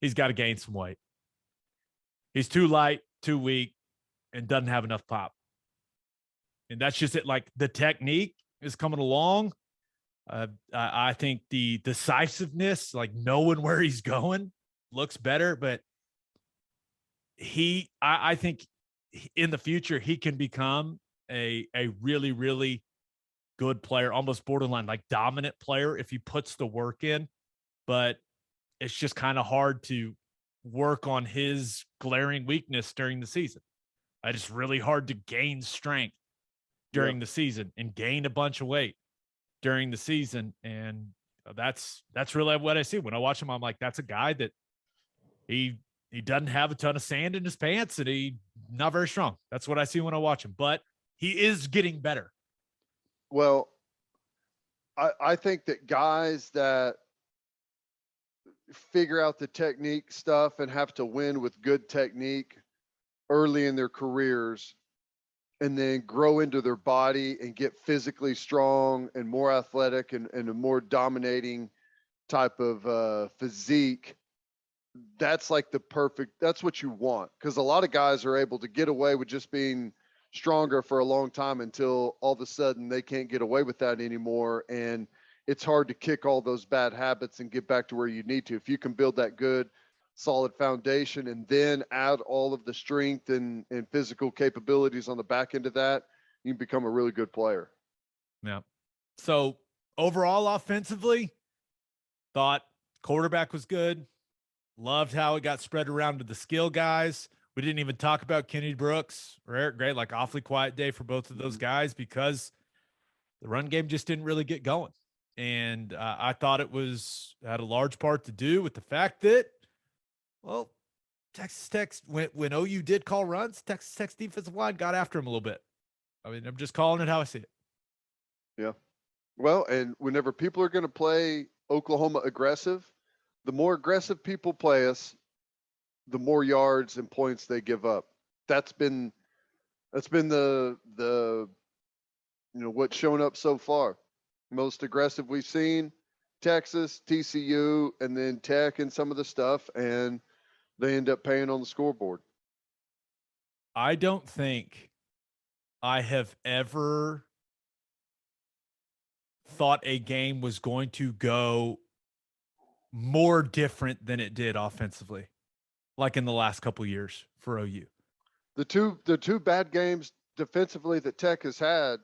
He's got to gain some weight. He's too light, too weak, and doesn't have enough pop. And that's just it. Like, the technique is coming along. I think the decisiveness, like knowing where he's going, looks better. But I think in the future, he can become a really, really good player, almost borderline like dominant player if he puts the work in. But it's just kind of hard to work on his glaring weakness during the season. It's really hard to gain strength during the season and gain a bunch of weight during the season. And that's really what I see when I watch him. I'm like, that's a guy that he doesn't have a ton of sand in his pants and he's not very strong. That's what I see when I watch him, but he is getting better. Well, I think that guys that figure out the technique stuff and have to win with good technique early in their careers and then grow into their body and get physically strong and more athletic and a more dominating type of physique, that's like that's what you want. Because a lot of guys are able to get away with just being stronger for a long time until all of a sudden they can't get away with that anymore. And it's hard to kick all those bad habits and get back to where you need to. If you can build that good, solid foundation and then add all of the strength and physical capabilities on the back end of that, you can become a really good player. Yeah. So overall, offensively, thought quarterback was good. Loved how it got spread around to the skill guys. We didn't even talk about Kenny Brooks or Eric Gray, like awfully quiet day for both of those guys because the run game just didn't really get going. And I thought it had a large part to do with the fact that, well, Texas Tech, when OU did call runs, Texas Tech's defensive line got after him a little bit. I mean, I'm just calling it how I see it. Yeah. Well, and whenever people are going to play Oklahoma aggressive, the more aggressive people play us, the more yards and points they give up. That's been the what's shown up so far. Most aggressive we've seen, Texas, TCU, and then Tech and some of the stuff, and they end up paying on the scoreboard. I don't think I have ever thought a game was going to go more different than it did offensively, like in the last couple of years for OU. The two bad games defensively that Tech has had,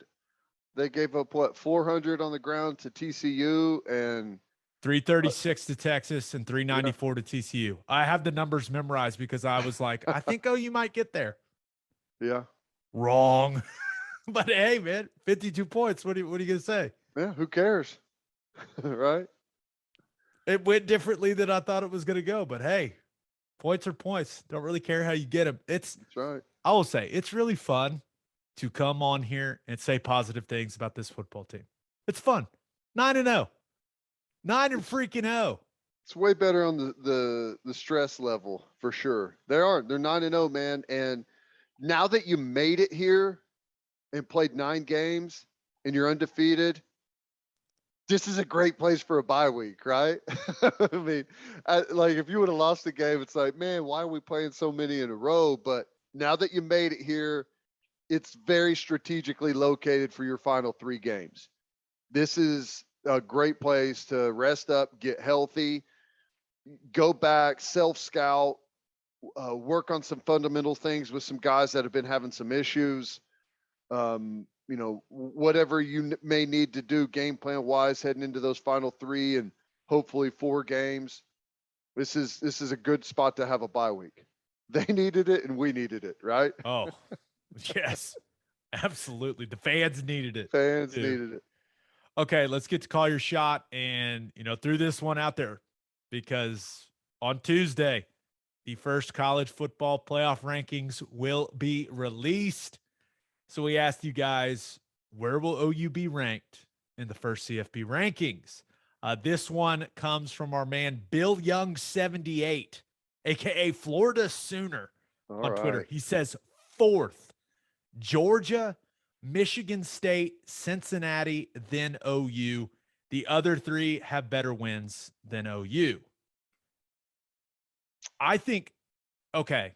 they gave up 400 on the ground to TCU and 336 to Texas and 394 to TCU. I have the numbers memorized because I was like, I think OU might get there. Yeah. Wrong. But hey, man, 52 points. What are you going to say? Yeah, who cares? Right? It went differently than I thought it was going to go, but hey, points are points. Don't really care how you get them. That's right. I will say, it's really fun to come on here and say positive things about this football team. It's fun. 9-0. 9 and It's freaking 0. it's way better on the stress level for sure. They're 9-0, man. And now that you made it here and played 9 games and you're undefeated, this is a great place for a bye week, right? I mean, like if you would have lost the game, it's like, man, why are we playing so many in a row? But now that you made it here, it's very strategically located for your final 3 games. This is a great place to rest up, get healthy, go back, self scout, work on some fundamental things with some guys that have been having some issues. Whatever you may need to do game plan wise heading into those final 3 and hopefully 4 games. This is a good spot to have a bye week. They needed it and we needed it, right? Oh, yes, absolutely. The fans needed it. Fans Too. needed it. Okay, let's get to call your shot and, threw this one out there because on Tuesday, the first college football playoff rankings will be released. So we asked you guys, where will OU be ranked in the first CFP rankings? This one comes from our man, Bill Young 78, aka Florida Sooner on Twitter. He says 4th, Georgia, Michigan State, Cincinnati, then OU. The other 3 have better wins than OU. I think, okay,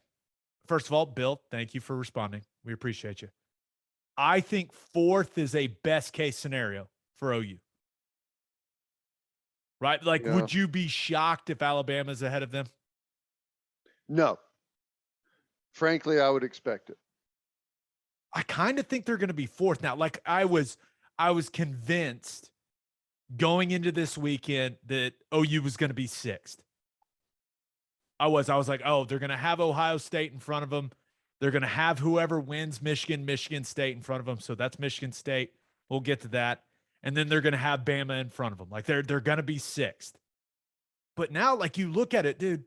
first of all, Bill, thank you for responding. We appreciate you. I think 4th is a best case scenario for OU. Right? Like, Yeah. would you be shocked if Alabama's ahead of them? No. Frankly, I would expect it. I kind of think they're going to be 4th now. Like I was convinced going into this weekend that OU was going to be 6th. I was like, oh, they're going to have Ohio State in front of them. They're going to have whoever wins Michigan State in front of them. So that's Michigan State. We'll get to that. And then they're going to have Bama in front of them. Like they're going to be 6th. But now, like you look at it, dude,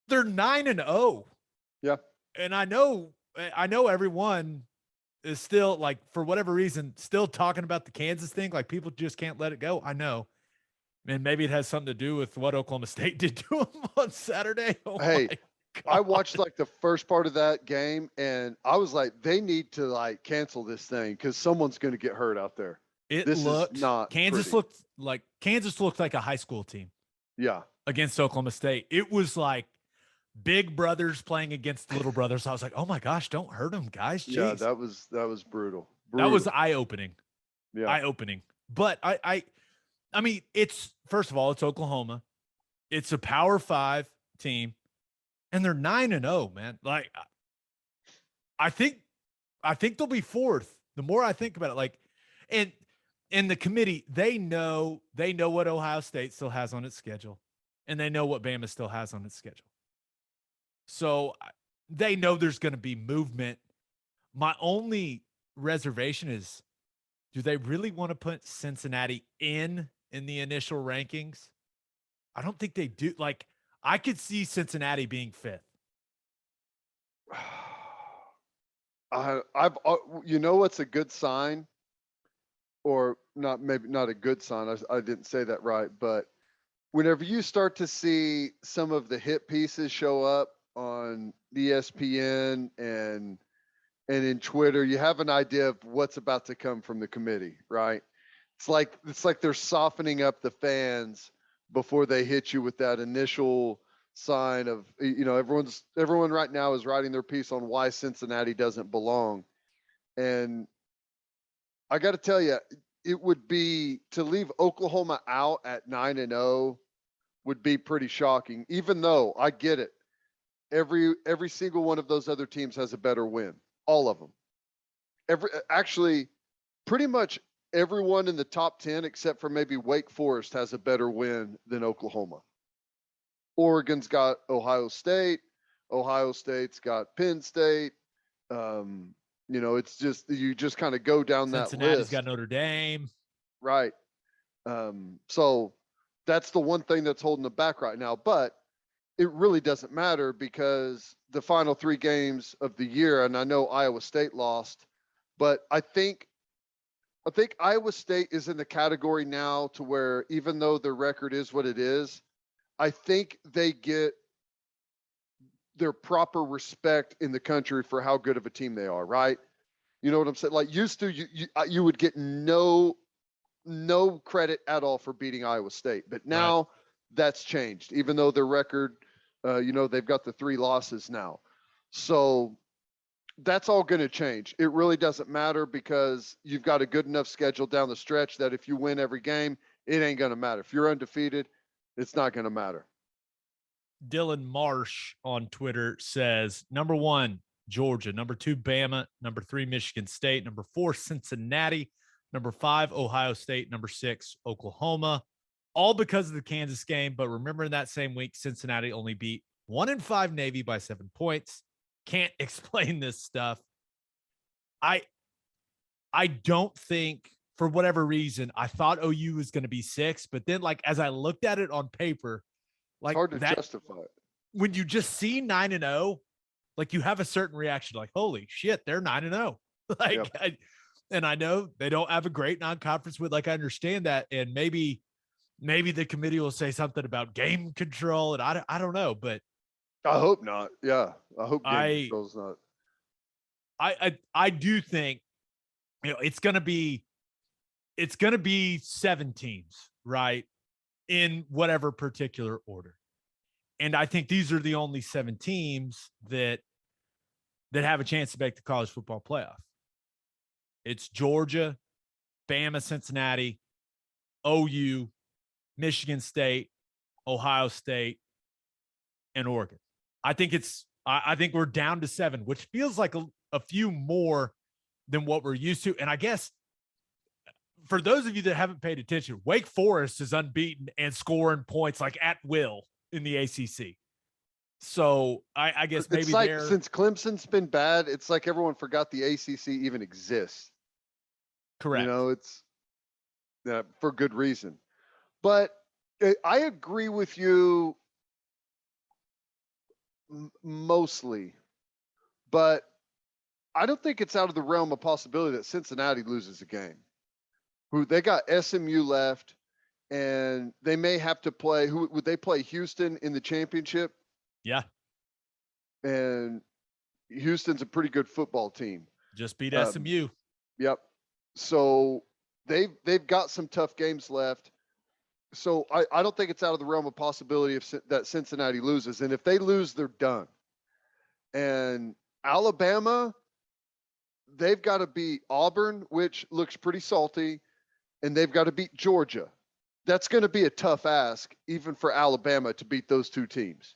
they're 9-0. Yeah. And I know everyone is still, like, for whatever reason, still talking about the Kansas thing. Like people just can't let it go. I know. And maybe it has something to do with what Oklahoma State did to them on Saturday. Oh, hey, I watched like the first part of that game and I was like, they need to like cancel this thing because someone's going to get hurt out there. This is not Kansas pretty. looked like a high school team. Yeah. Against Oklahoma State. It was like big brothers playing against little brothers. I was like, oh my gosh, don't hurt them, guys. Jeez. Yeah, that was brutal. That was eye-opening. Yeah. Eye-opening. But I mean, it's, first of all, it's Oklahoma. It's a Power 5 team. And they're 9-0, man. Like, I think they'll be 4th. The more I think about it, like, and the committee, they know what Ohio State still has on its schedule, and they know what Bama still has on its schedule. So they know there's going to be movement. My only reservation is, do they really want to put Cincinnati in the initial rankings? I don't think they do. Like, I could see Cincinnati being 5th. What's a good sign, or not? Maybe not a good sign. I didn't say that right, but whenever you start to see some of the hit pieces show up on ESPN and in Twitter, you have an idea of what's about to come from the committee, right? It's like they're softening up the fans before they hit you with that initial sign of, everyone right now is writing their piece on why Cincinnati doesn't belong. And I got to tell you, it would be, to leave Oklahoma out at 9-0 would be pretty shocking, even though I get it. Every single one of those other teams has a better win. All of them. Actually, pretty much everyone in the top 10, except for maybe Wake Forest, has a better win than Oklahoma. Oregon's got Ohio State. Ohio State's got Penn State. It's just, you just kind of go down that list. Cincinnati's got Notre Dame. Right. So that's the one thing that's holding them back right now. But it really doesn't matter because the final 3 games of the year, and I know Iowa State lost, but I think Iowa State is in the category now to where even though their record is what it is, I think they get their proper respect in the country for how good of a team they are, right? You know what I'm saying? Like used to, you would get no credit at all for beating Iowa State, but Right. now that's changed. Even though their record, they've got the 3 losses now, so that's all going to change. It really doesn't matter because you've got a good enough schedule down the stretch that if you win every game, it ain't going to matter. If you're undefeated, it's not going to matter. Dylan Marsh on Twitter says number 1, Georgia, number 2, Bama, number 3, Michigan State, number 4, Cincinnati, number 5, Ohio State, number 6, Oklahoma, all because of the Kansas game. But remember, in that same week, Cincinnati only beat 1-5 Navy by 7 points. Can't explain this stuff. I don't think, for whatever reason, I thought OU was going to be 6, but then like as I looked at it on paper, It's like hard to that, justify it. when you just see 9-0, like you have a certain reaction, like holy shit, they're 9-0. Like, Yep. and I know they don't have a great non-conference with. Like I understand that, and maybe the committee will say something about game control, and I don't know, but I hope not. Yeah, I hope game I control's not. I do think it's gonna be 7 teams, right, in whatever particular order. And I think these are the only 7 teams that have a chance to make the college football playoff. It's Georgia, Bama, Cincinnati, OU, Michigan State, Ohio State, and Oregon. I think we're down to 7, which feels like a few more than what we're used to. And I guess for those of you that haven't paid attention, Wake Forest is unbeaten and scoring points like at will in the ACC. So I guess It's maybe like since Clemson's been bad, it's like everyone forgot the ACC even exists. correct. It's for good reason. But I agree with you mostly, but I don't think it's out of the realm of possibility that Cincinnati loses a game. Who they got SMU left, and they may have to play. Who would they play? Houston in the championship, Yeah. and Houston's a pretty good football team. Just beat Um, SMU. Yep. So they've got some tough games left. So I don't think it's out of the realm of possibility that Cincinnati loses. And if they lose, they're done. And Alabama, they've got to beat Auburn, which looks pretty salty, and they've got to beat Georgia. That's going to be a tough ask, even for Alabama, to beat those 2 teams.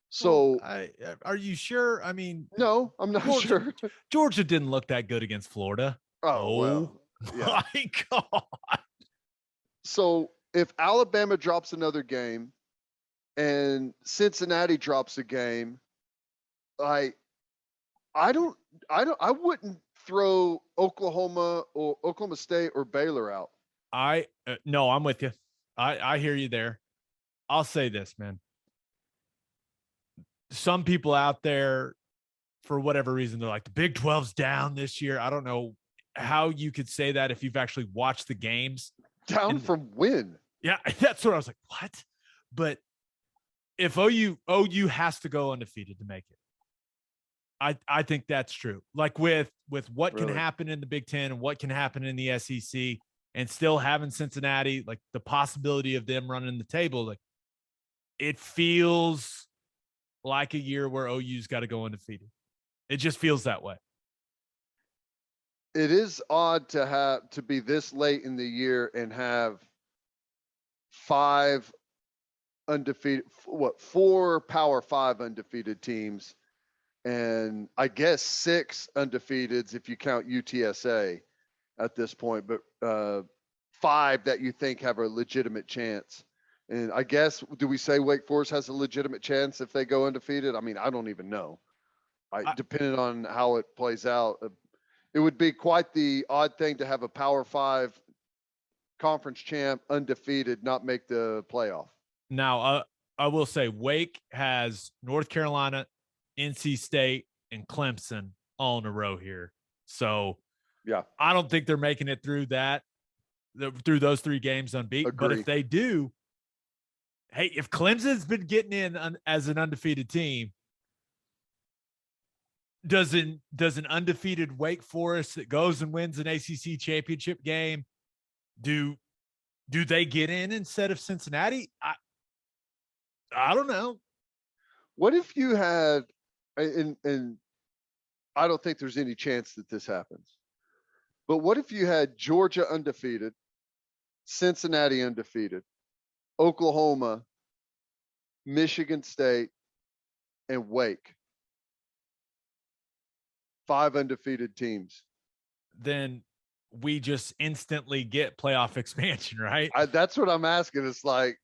So, Are you sure? I mean, no, I'm not sure. Georgia didn't look that good against Florida. Oh, well, yeah. My God. So if Alabama drops another game and Cincinnati drops a game, I wouldn't throw Oklahoma or Oklahoma State or Baylor out. No, I'm with you. I hear you there. I'll say this, man. Some people out there, for whatever reason, they're like, the Big 12's down this year. I don't know how you could say that if you've actually watched the games. Down from when? Yeah, that's what I was like, what? But if OU has to go undefeated to make it. I think that's true. Like with what can happen in the Big Ten and what can happen in the SEC, and still having Cincinnati, like the possibility of them running the table, like it feels like a year where OU's got to go undefeated. It just feels that way. It is odd to be this late in the year and have 5 undefeated, 4 Power 5 undefeated teams, and I guess 6 undefeateds if you count UTSA at this point, but 5 that you think have a legitimate chance. And I guess, do we say Wake Forest has a legitimate chance if they go undefeated? I mean, I don't even know. Depending on how it plays out, it would be quite the odd thing to have a Power 5 conference champ, undefeated, not make the playoff. Now, I will say Wake has North Carolina, NC State, and Clemson all in a row here. So Yeah, I don't think they're making it through through those 3 games unbeaten. agree. But if they do, hey, if Clemson's been getting in as an undefeated team, does an undefeated Wake Forest that goes and wins an ACC championship game, do they get in instead of Cincinnati? I don't know. What if you had, and I don't think there's any chance that this happens, but what if you had Georgia undefeated, Cincinnati undefeated, Oklahoma, Michigan State, and Wake? 5 undefeated teams. Then we just instantly get playoff expansion, right? That's what I'm asking. It's like,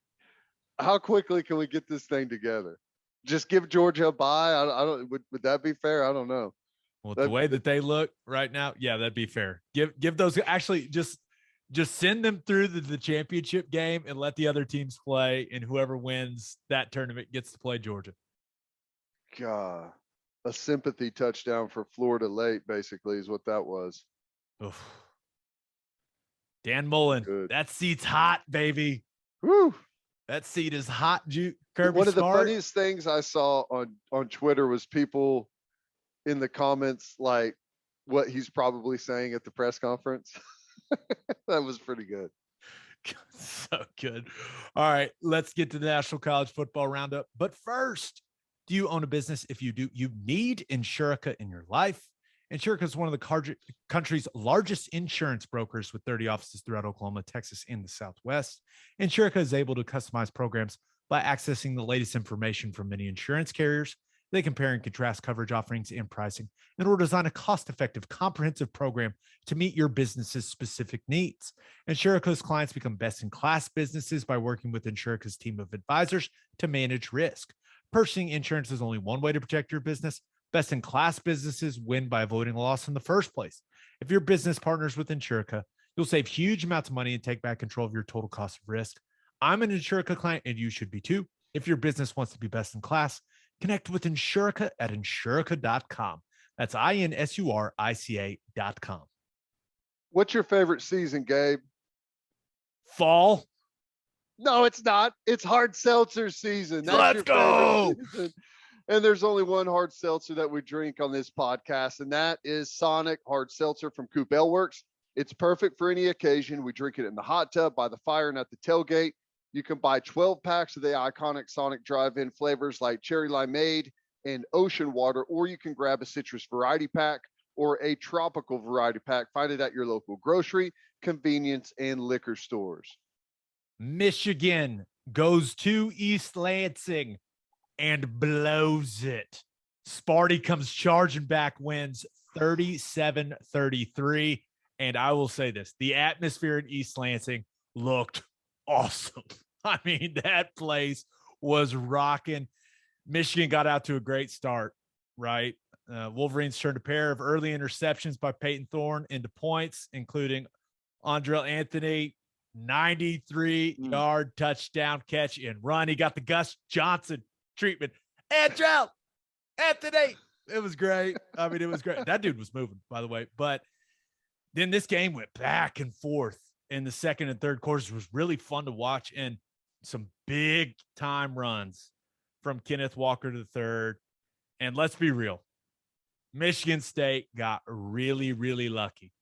how quickly can we get this thing together? Just give Georgia a bye. I don't. Would that be fair? I don't know. Well, the way that they look right now, yeah, that'd be fair. Give those actually just send them through the championship game and let the other teams play, and whoever wins that tournament gets to play Georgia. God, a sympathy touchdown for Florida late, basically, is what that was. Oof. Dan Mullen, Good. that seat's hot, baby. Woo. That seat is hot. Kirby One of the Smart. funniest things I saw on Twitter was people in the comments like what he's probably saying at the press conference. That was pretty good. So good. All right, let's get to the National College Football Roundup. But first, do you own a business? If you do, you need Insurica in your life. Insurica is one of the country's largest insurance brokers with 30 offices throughout Oklahoma, Texas, and the Southwest. Insurica is able to customize programs by accessing the latest information from many insurance carriers. They compare and contrast coverage offerings and pricing in order to design a cost-effective, comprehensive program to meet your business's specific needs. Insurica's clients become best-in-class businesses by working with Insurica's team of advisors to manage risk. Purchasing insurance is only one way to protect your business. Best-in-class businesses win by avoiding loss in the first place. If your business partners with Insurica, you'll save huge amounts of money and take back control of your total cost of risk. I'm an Insurica client, and you should be too. If your business wants to be best in class, connect with Insurica at insurica.com. That's INSURICA.com. What's your favorite season, Gabe? Fall. No, it's not. It's hard seltzer season. That's Let's your go. favorite season. And there's only one hard seltzer that we drink on this podcast, and that is Sonic Hard Seltzer from Coop Ale Works. It's perfect for any occasion. We drink it in the hot tub, by the fire, and at the tailgate. You can buy 12 packs of the iconic Sonic drive-in flavors like cherry limeade and ocean water, or you can grab a citrus variety pack or a tropical variety pack. Find it at your local grocery, convenience, and liquor stores. Michigan goes to East Lansing and blows it. Sparty comes charging back, wins 37-33. And I will say this, the atmosphere in East Lansing looked awesome. I mean, that place was rocking. Michigan got out to a great start, right? Wolverines turned a pair of early interceptions by Peyton Thorne into points, including Andrell Anthony, 93-yard touchdown catch and run. He got the Gus Johnson treatment. Andrell Anthony. It was great. I mean, it was great. That dude was moving, by the way. But then this game went back and forth in the second and third quarters. It was really fun to watch, and some big time runs from Kenneth Walker III. And let's be real, Michigan State got really, really lucky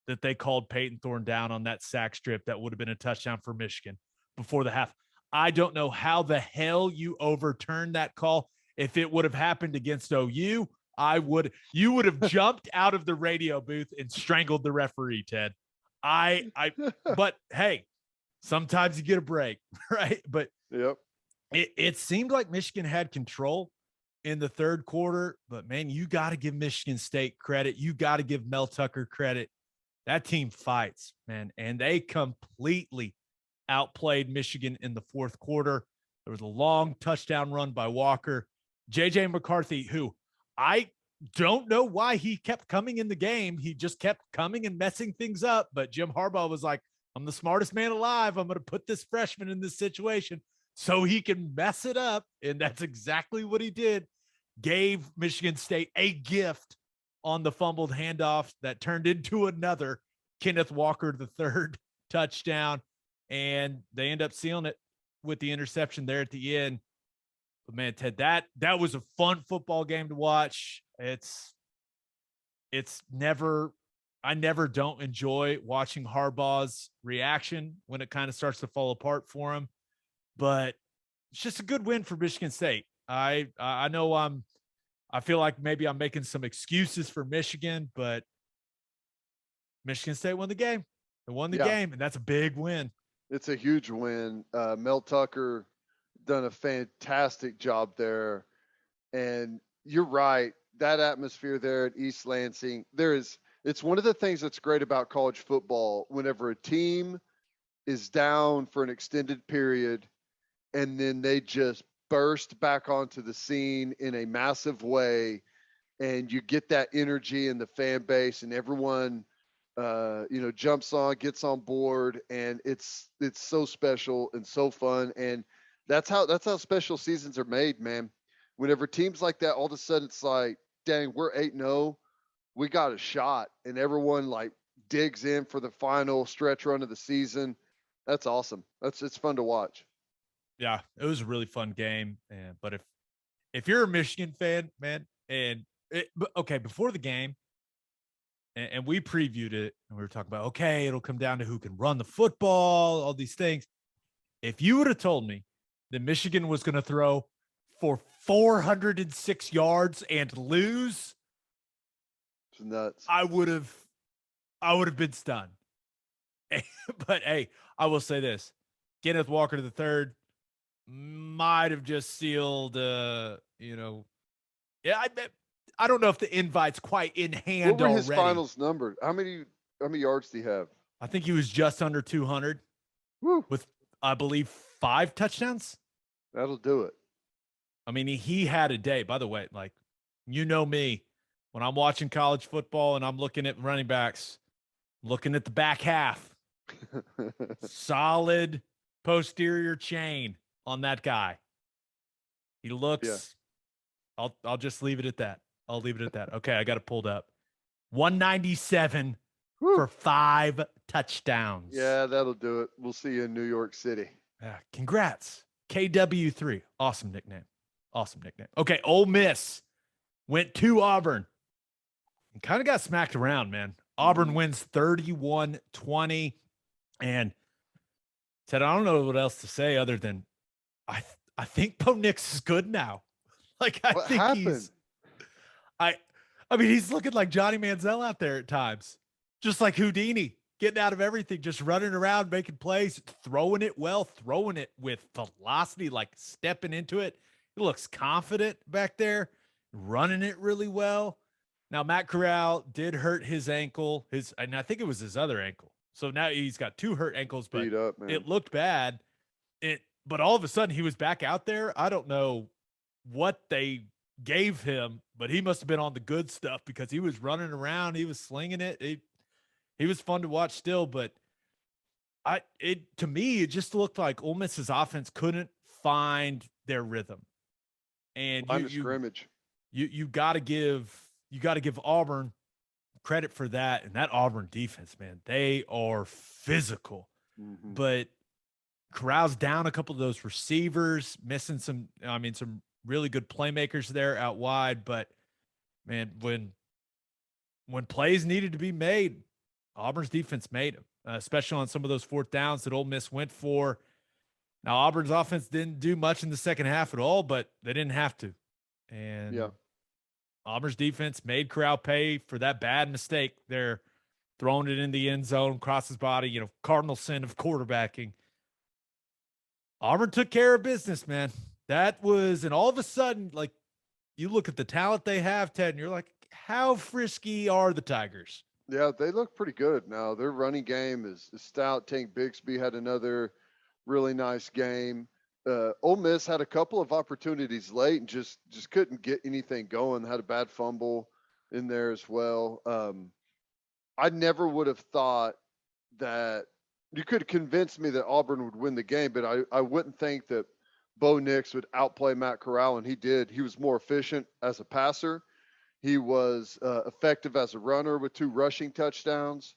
that they called Peyton Thorne down on that sack strip that would have been a touchdown for Michigan before the half. I don't know how the hell you overturned that call. If it would have happened against OU, you would have jumped out of the radio booth and strangled the referee, Ted. But hey, sometimes you get a break, right? But yep, it seemed like Michigan had control in the third quarter, but man, you got to give Michigan State credit. You got to give Mel Tucker credit. That team fights, man, and they completely outplayed Michigan in the fourth quarter. There was a long touchdown run by Walker. JJ McCarthy, who I don't know why he kept coming in the game. He just kept coming and messing things up. But Jim Harbaugh was like, I'm the smartest man alive. I'm going to put this freshman in this situation so he can mess it up. And that's exactly what he did. Gave Michigan State a gift on the fumbled handoff that turned into another Kenneth Walker, the third touchdown. And they end up sealing it with the interception there at the end. But man, Ted, that was a fun football game to watch. I never don't enjoy watching Harbaugh's reaction when it kind of starts to fall apart for him, but it's just a good win for Michigan State. I know I feel like maybe I'm making some excuses for Michigan, but Michigan State won the game. They won the game, and that's a big win. It's a huge win. Mel Tucker done a fantastic job there. And you're right. That atmosphere there at East Lansing, it's one of the things that's great about college football. Whenever a team is down for an extended period and then they just burst back onto the scene in a massive way, and you get that energy in the fan base and everyone, jumps on, gets on board, and it's so special and so fun. And that's how special seasons are made, man. Whenever teams like that, all of a sudden it's like, dang, we're 8-0, we got a shot, and everyone like digs in for the final stretch run of the season. That's awesome. It's fun to watch. Yeah, it was a really fun game. But if you're a Michigan fan, man, before the game, and we previewed it, and we were talking about, okay, it'll come down to who can run the football, all these things. If you would have told me that Michigan was going to throw for 406 yards and lose, it's nuts. I would have been stunned. But hey, I will say this: Kenneth Walker the third might have just sealed. I don't know if the invite's quite in hand what were already. his finals number? How many yards did he have? I think he was just under 200. Woo. With, I believe, 5 touchdowns. That'll do it. I mean, he had a day. By the way, like, you know me, when I'm watching college football and I'm looking at running backs, looking at the back half, solid posterior chain on that guy. He looks, I'll just leave it at that. I'll leave it at that. Okay, I got it pulled up. 197 for 5 touchdowns. Yeah, that'll do it. We'll see you in New York City. Congrats. KW3. Awesome nickname. Okay, Ole Miss went to Auburn and kind of got smacked around, man. Auburn wins 31-20. And said, I don't know what else to say other than I think Bo Nix is good now. Like, What think happened? I mean, he's looking like Johnny Manziel out there at times, just like Houdini, getting out of everything, just running around, making plays, throwing it well, throwing it with velocity, like stepping into it. He looks confident back there, running it really well. Now, Matt Corral did hurt his ankle, and I think it was his other ankle. So now he's got 2 hurt ankles, but Beat up, man. it looked bad. But all of a sudden he was back out there. I don't know what they gave him, but he must have been on the good stuff because he was running around. He was slinging it. He was fun to watch still, but to me, it just looked like Ole Miss's offense couldn't find their rhythm. And scrimmage. You got to give Auburn credit for that. And that Auburn defense, man, they are physical. Mm-hmm. But Corral's down a couple of those receivers, missing some really good playmakers there out wide. But man, when plays needed to be made, Auburn's defense made them, especially on some of those 4th downs that Ole Miss went for. Now, Auburn's offense didn't do much in the second half at all, but they didn't have to. And Auburn's defense made Corral pay for that bad mistake. They're throwing it in the end zone, across his body, cardinal sin of quarterbacking. Auburn took care of business, man. And all of a sudden, like, you look at the talent they have, Ted, and you're like, how frisky are the Tigers? Yeah, they look pretty good now. Their running game is stout. Tank Bixby had another really nice game. Ole Miss had a couple of opportunities late and just couldn't get anything going. Had a bad fumble in there as well. I never would have thought that you could convince me that Auburn would win the game, but I wouldn't think that Bo Nix would outplay Matt Corral, and he did. He was more efficient as a passer. He was effective as a runner with 2 rushing touchdowns.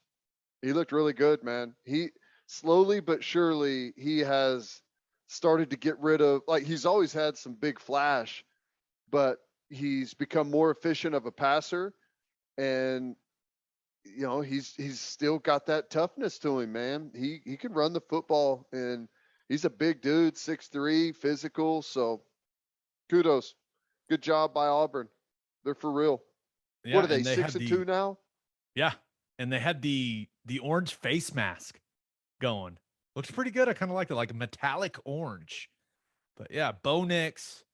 He looked really good, man. He slowly but surely he has started to get rid of, like, he's always had some big flash, but he's become more efficient of a passer, and he's still got that toughness to him, man. He can run the football, and he's a big dude, 6'3", physical. So kudos, good job by Auburn. They're for real. Yeah, What are they, and they had 6-2 now? yeah, and they had the orange face mask going. Looks pretty good. I kind of liked it, like a metallic orange. But yeah, Bo Nix,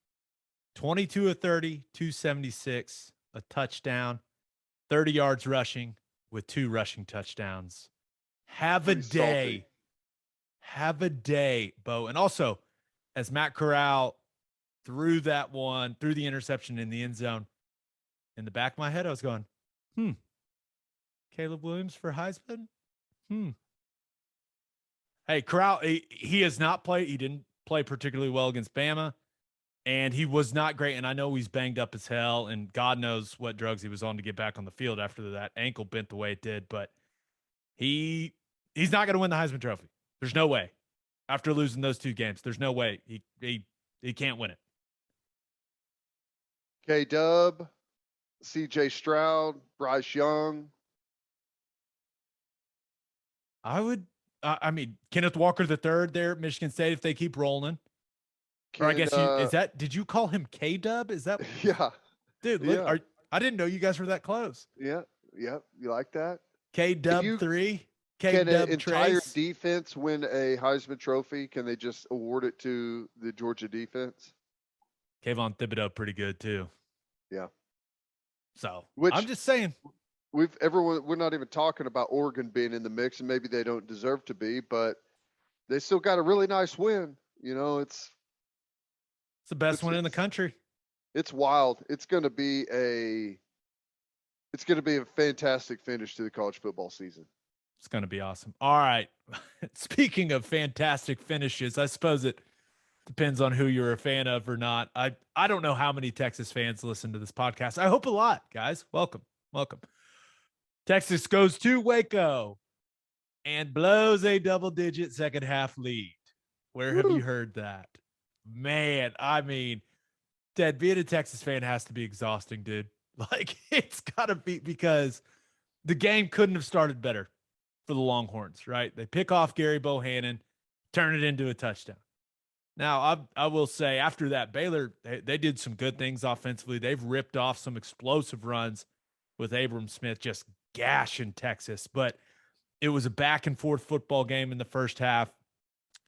22 of 30, 276, a touchdown, 30 yards rushing with 2 rushing touchdowns. Have a Pretty day. salty. Have a day, Bo. And also, as Matt Corral threw the interception in the end zone, in the back of my head, I was going, Caleb Williams for Heisman? Hey, Corral, he has not played. He didn't play particularly well against Bama, and he was not great. And I know he's banged up as hell, and God knows what drugs he was on to get back on the field after that ankle bent the way it did. But he's not going to win the Heisman Trophy. There's no way. After losing those 2 games, there's no way he can't win it. K-Dub, C.J. Stroud, Bryce Young. I mean, Kenneth Walker the third there at Michigan State if they keep rolling. Or I guess did you call him K-Dub? Is that? Yeah. Dude, look, Yeah. I didn't know you guys were that close. Yeah. You like that? K-Dub 3, Can an K-Dub entire Trace. defense win a Heisman Trophy? Can they just award it to the Georgia defense? Kayvon Thibodeau pretty good too. Yeah. So Which I'm just saying. we're not even talking about Oregon being in the mix, and maybe they don't deserve to be, but they still got a really nice win. It's the best one in the country. It's wild. It's going to be a fantastic finish to the college football season. It's going to be awesome. All right. Speaking of fantastic finishes, I suppose it depends on who you're a fan of or not. I don't know how many Texas fans listen to this podcast. I hope a lot, guys. Welcome. Texas goes to Waco and blows a double-digit second half lead. Where have you heard that? Man, I mean, Ted, being a Texas fan has to be exhausting, dude. Like, it's got to be, because the game couldn't have started better for the Longhorns, right? They pick off Gary Bohannon, turn it into a touchdown. Now, I will say, after that, Baylor, they did some good things offensively. They've ripped off some explosive runs with Abram Smith just gashing Texas. But it was a back-and-forth football game in the first half.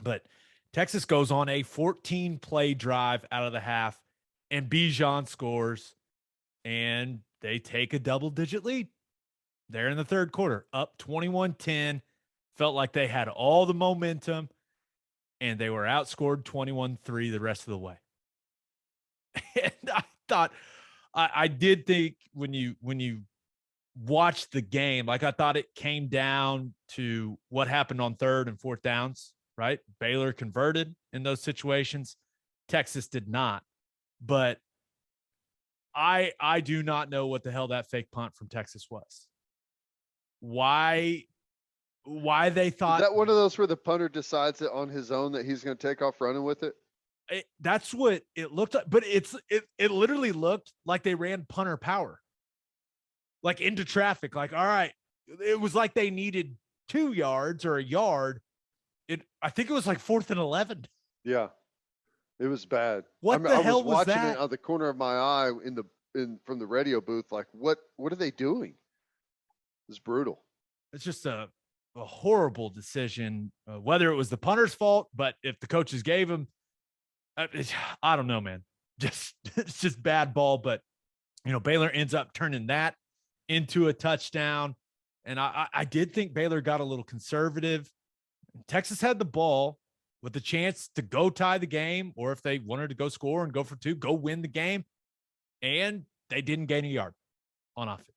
But Texas goes on a 14-play drive out of the half, and Bijan scores, and they take a double-digit lead. They're in the third quarter, up 21-10. Felt like they had all the momentum, and they were outscored 21-3 the rest of the way. And I thought, I did think when you watched the game, like, I thought it came down to what happened on third and fourth downs, right? Baylor converted in those situations. Texas did not. But I do not know what the hell that fake punt from Texas was. Why they thought. Is that one of those where the punter decides it on his own that he's going to take off running with it? That's what it looked like. But it literally looked like they ran punter power, like into traffic. Like, all right, it was like they needed 2 yards or a yard. I think it was like 4th and 11. Yeah, it was bad. What the hell was watching that? it out of the corner of my eye from the radio booth. Like, what are they doing? It's brutal. It's just a horrible decision, whether it was the punter's fault, but if the coaches gave him, I don't know, man. It's just bad ball. But, Baylor ends up turning that into a touchdown. And I did think Baylor got a little conservative. Texas had the ball with the chance to go tie the game, or if they wanted to go score and go for 2, go win the game. And they didn't gain a yard on offense.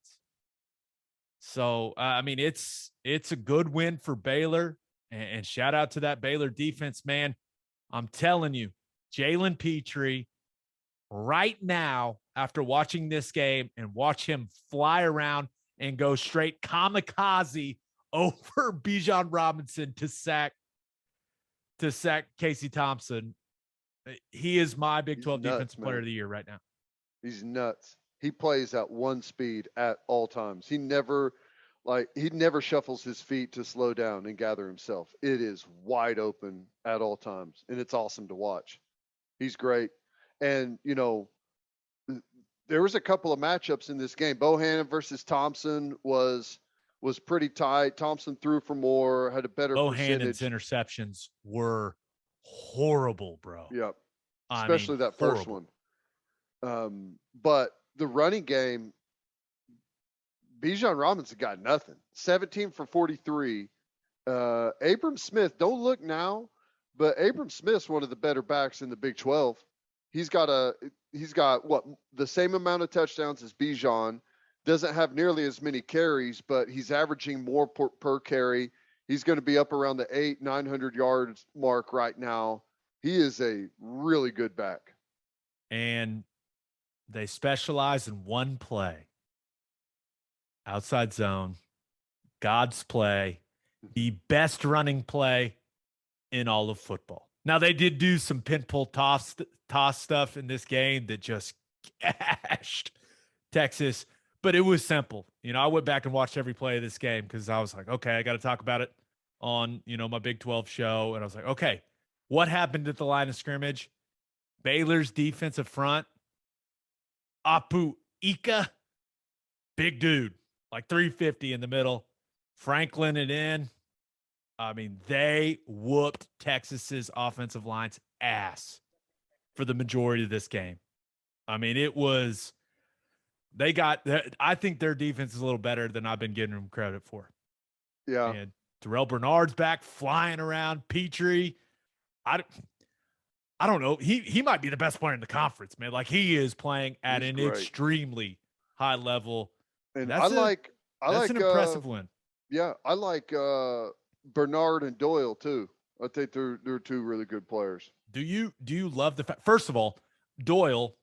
So, I mean, it's a good win for Baylor. And shout out to that Baylor defense, man. I'm telling you, Jalen Petrie, right now, after watching this game and watch him fly around and go straight kamikaze over Bijan Robinson to sack Casey Thompson. He is my Big 12 Defensive Player of the Year right now. He's nuts. He plays at one speed at all times. He never shuffles his feet to slow down and gather himself. It is wide open at all times, and it's awesome to watch. He's great. And, there was a couple of matchups in this game. Bohannon versus Thompson was pretty tight. Thompson threw for more, had a better Bohannon's percentage. Interceptions were horrible, bro. Yep. Especially that first one. But the running game, Bijan Robinson got nothing. 17 for 43. Abram Smith, don't look now, but Abram Smith's one of the better backs in the Big 12. He's got the same amount of touchdowns as Bijan. Doesn't have nearly as many carries, but he's averaging more per carry. He's going to be up around the 900 yards mark right now. He is a really good back. And they specialize in one play. Outside zone, God's play, the best running play in all of football. Now, they did do some pin pull toss stuff in this game that just gashed Texas, but it was simple. I went back and watched every play of this game because I was like, okay, I got to talk about it on, my Big 12 show. And I was like, okay, what happened at the line of scrimmage? Baylor's defensive front, Apu Ika, big dude, like 350 in the middle. Franklin and in. I mean, they whooped Texas's offensive line's ass for the majority of this game. I mean, I think their defense is a little better than I've been giving them credit for. Yeah. And Terrell Bernard's back flying around. Petrie, I don't know. He might be the best player in the conference, man. Like, he is playing at an extremely high level. And that's an impressive win. Yeah, I like Bernard and Doyle too. I think they're two really good players. Do you love the fact? First of all, Doyle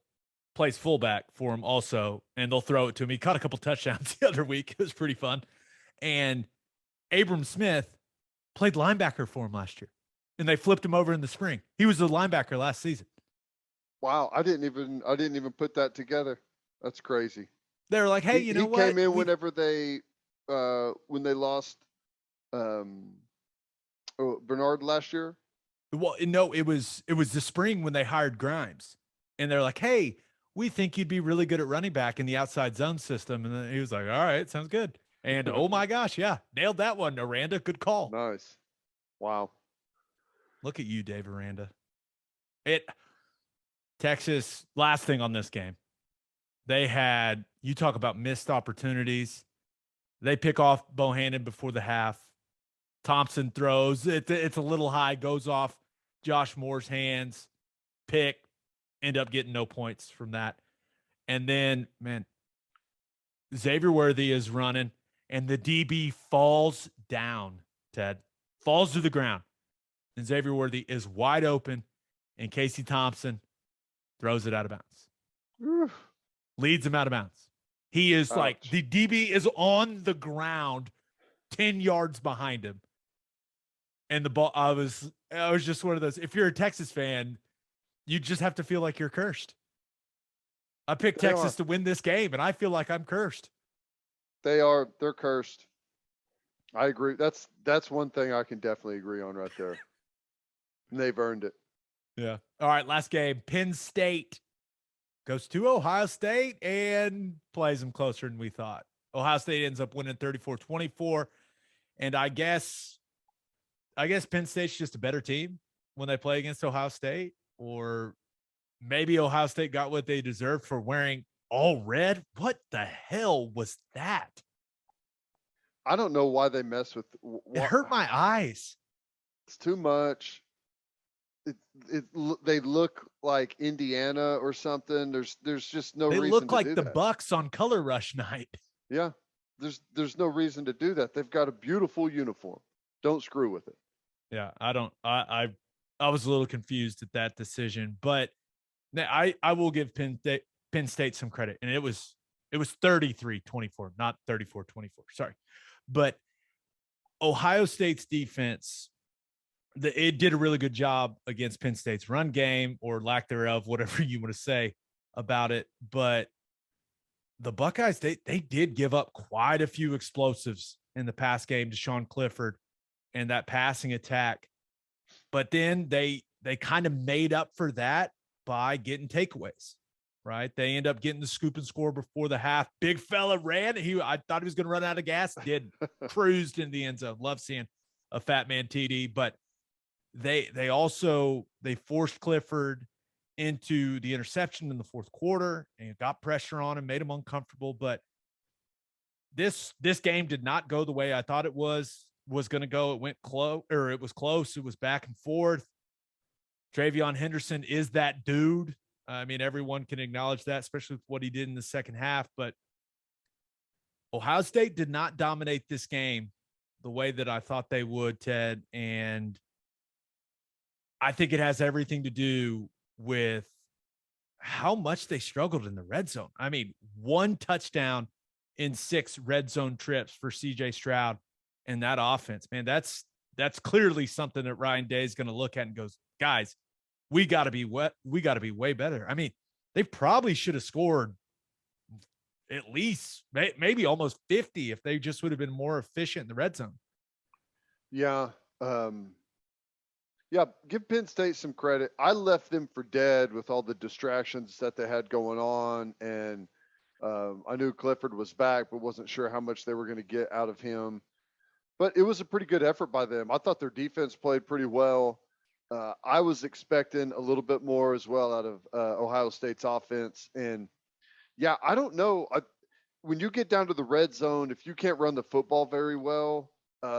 plays fullback for him also, and they'll throw it to him. He caught a couple touchdowns the other week. It was pretty fun. And Abram Smith played linebacker for him last year, and they flipped him over in the spring. He was the linebacker last season. Wow, I didn't even put that together. That's crazy. They're like, hey, he what? He came in whenever when they lost Bernard last year. Well, no, it was the spring when they hired Grimes, and they're like, hey, we think you'd be really good at running back in the outside zone system. And then he was like, all right, sounds good. And oh my gosh, yeah, nailed that one, Aranda. Good call. Nice. Wow. Look at you, Dave Aranda. Texas, last thing on this game. You talk about missed opportunities. They pick off Bohannon before the half. Thompson throws. It's a little high, goes off Josh Moore's hands. Pick. End up getting no points from that. And then, man, Xavier Worthy is running, and the DB falls down, Ted. Falls to the ground. And Xavier Worthy is wide open, and Casey Thompson throws it out of bounds. Oof. Leads him out of bounds. He is like, the DB is on the ground 10 yards behind him. And the ball, I was just one of those. If you're a Texas fan, you just have to feel like you're cursed. I picked Texas to win this game, and I feel like I'm cursed. They're cursed. I agree. That's one thing I can definitely agree on right there. And they've earned it. Yeah. All right, last game. Penn State goes to Ohio State and plays them closer than we thought. Ohio State ends up winning 34-24. And I guess Penn State's just a better team when they play against Ohio State, or maybe Ohio State got what they deserved for wearing all red. What the hell was that? I don't know why they mess with. It hurt my eyes. It's too much. They look like Indiana or something. There's just no reason. They look like the that. Bucks on Color Rush night. Yeah, there's no reason to do that. They've got a beautiful uniform. Don't screw with it. Yeah, I was a little confused at that decision, but I will give Penn State some credit. And it was 33-24, not 34-24. Sorry. But Ohio State's defense, it did a really good job against Penn State's run game, or lack thereof, whatever you want to say about it. But the Buckeyes, they did give up quite a few explosives in the pass game to Sean Clifford and that passing attack. But then they kind of made up for that by getting takeaways, right? They end up getting the scoop and score before the half. Big fella ran. I thought he was going to run out of gas. Did. Cruised in the end zone. Love seeing a fat man TD. But they forced Clifford into the interception in the fourth quarter and got pressure on him, made him uncomfortable. But this game did not go the way I thought it was going to go. It went close, or it was close. It was back and forth. Travion Henderson is that dude. I mean, everyone can acknowledge that, especially with what he did in the second half. But Ohio State did not dominate this game the way that I thought they would, Ted. And I think it has everything to do with how much they struggled in the red zone. I mean, 1 touchdown in 6 red zone trips for CJ Stroud and that offense, man. That's clearly something that Ryan Day is going to look at and goes, guys, we got to be way better. I mean, they probably should have scored at least maybe almost 50 if they just would have been more efficient in the red zone. Yeah. Yeah, give Penn State some credit. I left them for dead with all the distractions that they had going on, and I knew Clifford was back, but wasn't sure how much they were going to get out of him. But it was a pretty good effort by them. I thought their defense played pretty well. I was expecting a little bit more as well out of Ohio State's offense. And, yeah, I don't know. When you get down to the red zone, if you can't run the football very well,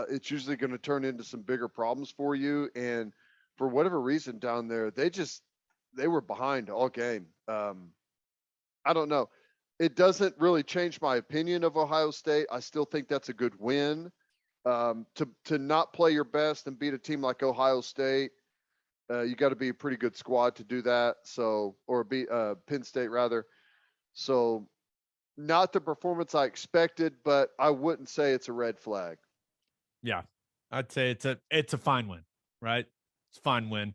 it's usually going to turn into some bigger problems for you. And for whatever reason down there, they were behind all game. I don't know. It doesn't really change my opinion of Ohio State. I still think that's a good win. To not play your best and beat a team like Ohio State, you got to be a pretty good squad to do that. So, or beat Penn State rather. So, not the performance I expected, but I wouldn't say it's a red flag. Yeah, I'd say it's a fine win, right? It's a fine win.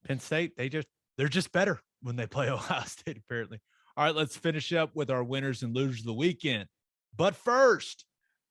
Penn State, they're just better when they play Ohio State, apparently. All right, let's finish up with our winners and losers of the weekend. But first,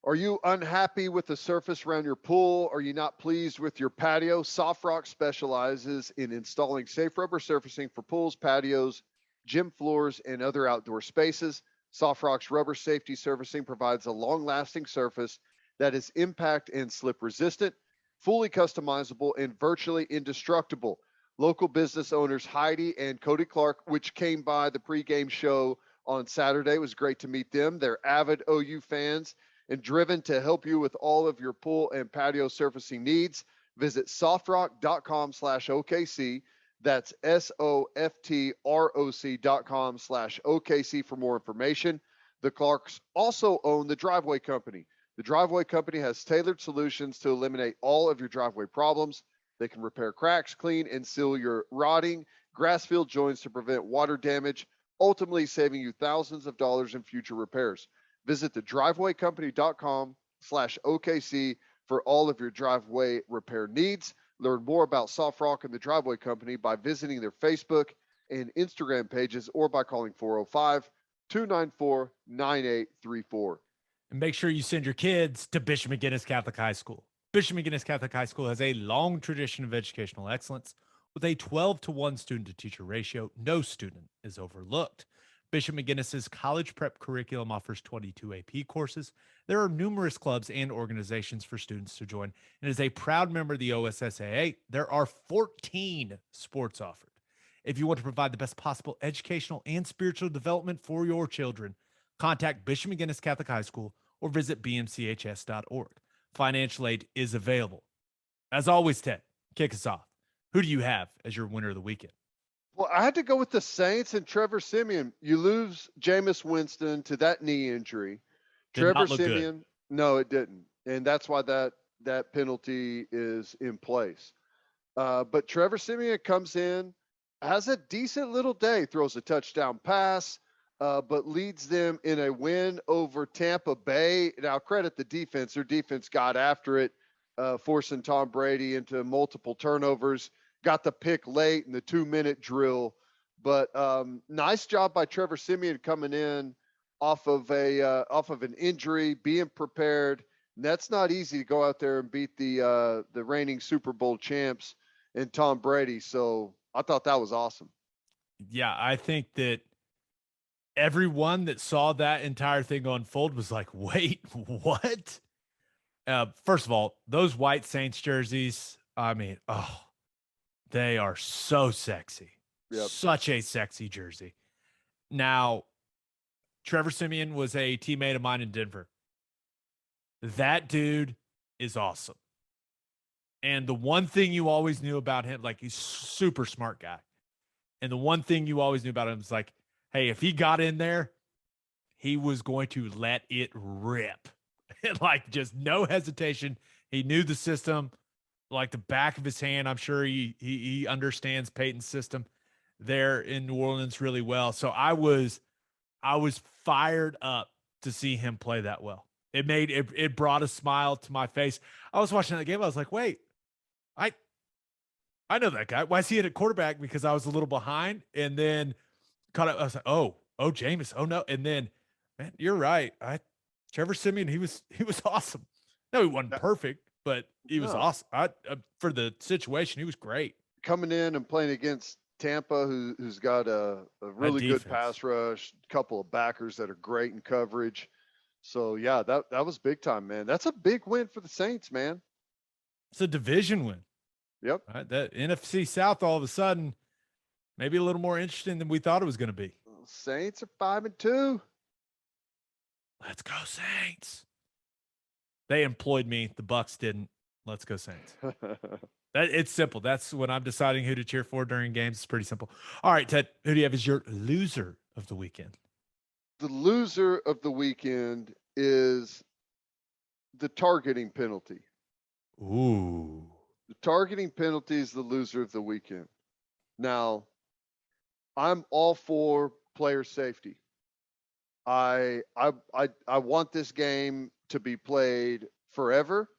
are you unhappy with the surface around your pool? Are you not pleased with your patio? SoftRock specializes in installing safe rubber surfacing for pools, patios, gym floors, and other outdoor spaces. SoftRock's rubber safety surfacing provides a long-lasting surface that is impact and slip resistant, fully customizable, and virtually indestructible. Local business owners Heidi and Cody Clark, which came by the pregame show on Saturday. It was great to meet them. They're avid OU fans and driven to help you with all of your pool and patio surfacing needs. Visit softrock.com/OKC. That's SOFTROC.com/OKC for more information. The Clarks also own the Driveway Company. The Driveway Company has tailored solutions to eliminate all of your driveway problems. They can repair cracks, clean, and seal your rotting, grass-filled joints to prevent water damage, ultimately saving you thousands of dollars in future repairs. Visit thedrivewaycompany.com/OKC for all of your driveway repair needs. Learn more about SoftRock and the Driveway Company by visiting their Facebook and Instagram pages or by calling 405-294-9834. And make sure you send your kids to Bishop McGinnis Catholic High School. Bishop McGinnis Catholic High School has a long tradition of educational excellence. With a 12-to-1 student-to-teacher ratio, no student is overlooked. Bishop McGinnis's college prep curriculum offers 22 AP courses. There are numerous clubs and organizations for students to join, and as a proud member of the OSSAA, there are 14 sports offered. If you want to provide the best possible educational and spiritual development for your children, contact Bishop McGinnis Catholic High School or visit bmchs.org. Financial aid is available. As always, Ted, kick us off. Who do you have as your winner of the weekend? Well, I had to go with the Saints and Trevor Siemian. You lose Jameis Winston to that knee injury. Did not Trevor look Siemian, good. no, it didn't. And that's why that that penalty is in place. But Trevor Siemian comes in, has a decent little day, throws a touchdown pass, but leads them in a win over Tampa Bay. Now, credit the defense. Their defense got after it, forcing Tom Brady into multiple turnovers, got the pick late in the 2-minute drill. But nice job by Trevor Siemian coming in off of an injury, being prepared. And that's not easy to go out there and beat the reigning Super Bowl champs and Tom Brady. So I thought that was awesome. Yeah, I think that everyone that saw that entire thing unfold was like, wait, what? First of all, those white Saints jerseys, I mean, oh, they are so sexy. Yep. Such a sexy jersey. Now, Trevor Siemian was a teammate of mine in Denver. That dude is awesome. And the one thing you always knew about him, like, he's a super smart guy. And the one thing you always knew about him is like, hey, if he got in there, he was going to let it rip. Like, just no hesitation. He knew the system like the back of his hand. I'm sure he understands Peyton's system there in New Orleans really well. So I was fired up to see him play that well. It brought a smile to my face. I was watching that game. I was like, wait, I know that guy. Why is he in at quarterback? Because I was a little behind and then caught up. I was like, oh, Jameis. Oh no. And then, man, you're right. Trevor Siemian, he was awesome. No, he wasn't perfect, but he was awesome. For the situation, he was great. Coming in and playing against Tampa, who's got a really good pass rush, couple of backers that are great in coverage. So yeah, that was big time, man. That's a big win for the Saints, man. It's a division win. Yep. Right? That NFC South all of a sudden maybe a little more interesting than we thought it was going to be. Saints are 5-2. Let's go Saints. They employed me. The Bucks didn't. Let's go Saints. It's simple. That's when I'm deciding who to cheer for during games. It's pretty simple. All right, Ted, who do you have as your loser of the weekend? The loser of the weekend is the targeting penalty. Ooh. The targeting penalty is the loser of the weekend. Now, I'm all for player safety. I want this game to be played forever,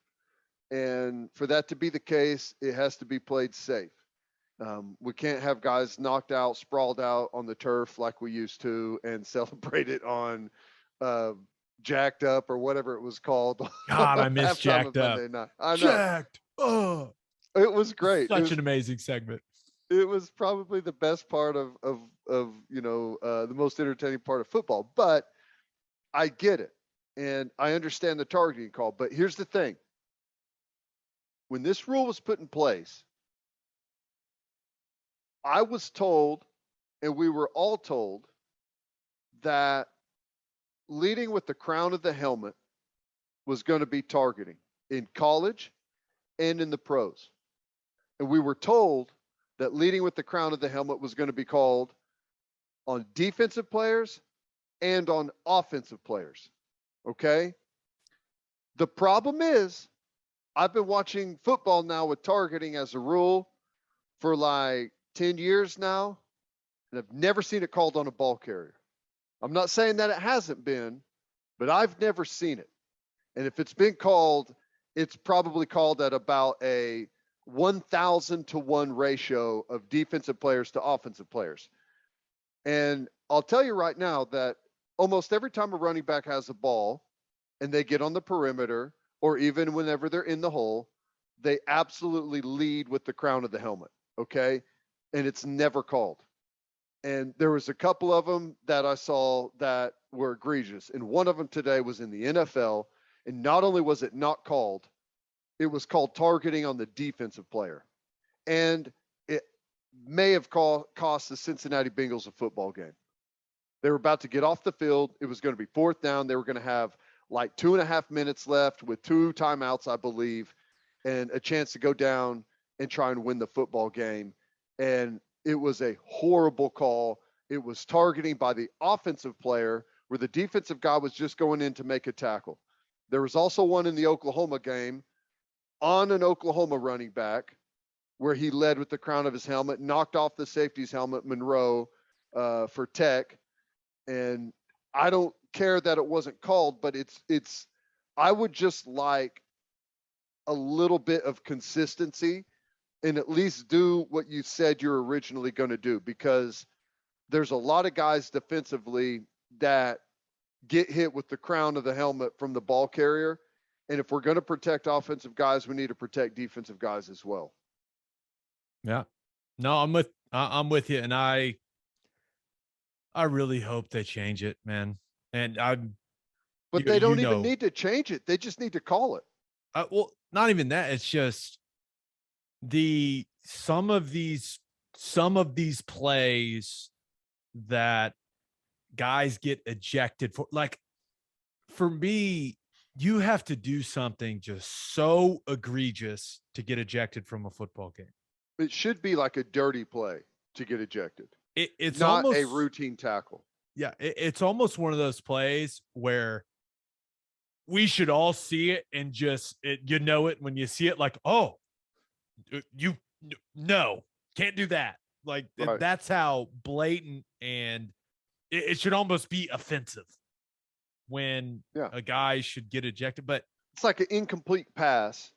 and for that to be the case, it has to be played safe. We can't have guys knocked out, sprawled out on the turf like we used to, and celebrate it on Jacked Up or whatever it was called. God, I miss Jacked Up. I know. Jacked Up. It was great. Such an amazing segment. It was probably the best part of the most entertaining part of football. But I get it, and I understand the targeting call. But here's the thing: when this rule was put in place, I was told, and we were all told, that leading with the crown of the helmet was going to be targeting in college and in the pros. And we were told that leading with the crown of the helmet was going to be called on defensive players and on offensive players. Okay? The problem is, I've been watching football now with targeting as a rule for like 10 years now, and I've never seen it called on a ball carrier. I'm not saying that it hasn't been, but I've never seen it. And if it's been called, it's probably called at about a 1,000 to 1 ratio of defensive players to offensive players. And I'll tell you right now that almost every time a running back has a ball and they get on the perimeter, or even whenever they're in the hole, they absolutely lead with the crown of the helmet. Okay. And it's never called. And there was a couple of them that I saw that were egregious. And one of them today was in the NFL. And not only was it not called, it was called targeting on the defensive player. And it may have cost the Cincinnati Bengals a football game. They were about to get off the field. It was going to be 4th down. They were going to have like 2.5 minutes left with 2 timeouts, I believe, and a chance to go down and try and win the football game. And it was a horrible call. It was targeting by the offensive player where the defensive guy was just going in to make a tackle. There was also one in the Oklahoma game on an Oklahoma running back where he led with the crown of his helmet, knocked off the safety's helmet, Monroe, for Tech. And I don't care that it wasn't called, but I would just like a little bit of consistency and at least do what you said you're originally going to do, because there's a lot of guys defensively that get hit with the crown of the helmet from the ball carrier. And if we're going to protect offensive guys, we need to protect defensive guys as well. Yeah. No, I'm with you. And I really hope they change it, man. And but they don't even need to change it. They just need to call it. Well, not even that. It's just some of these plays that guys get ejected for. Like, for me, you have to do something just so egregious to get ejected from a football game. It should be like a dirty play to get ejected. It's not almost a routine tackle. Yeah, it's almost one of those plays where we should all see it and just you know it when you see it, like, oh, no, can't do that. Like, right. That's how blatant, and it should almost be offensive when a guy should get ejected. But it's like an incomplete pass,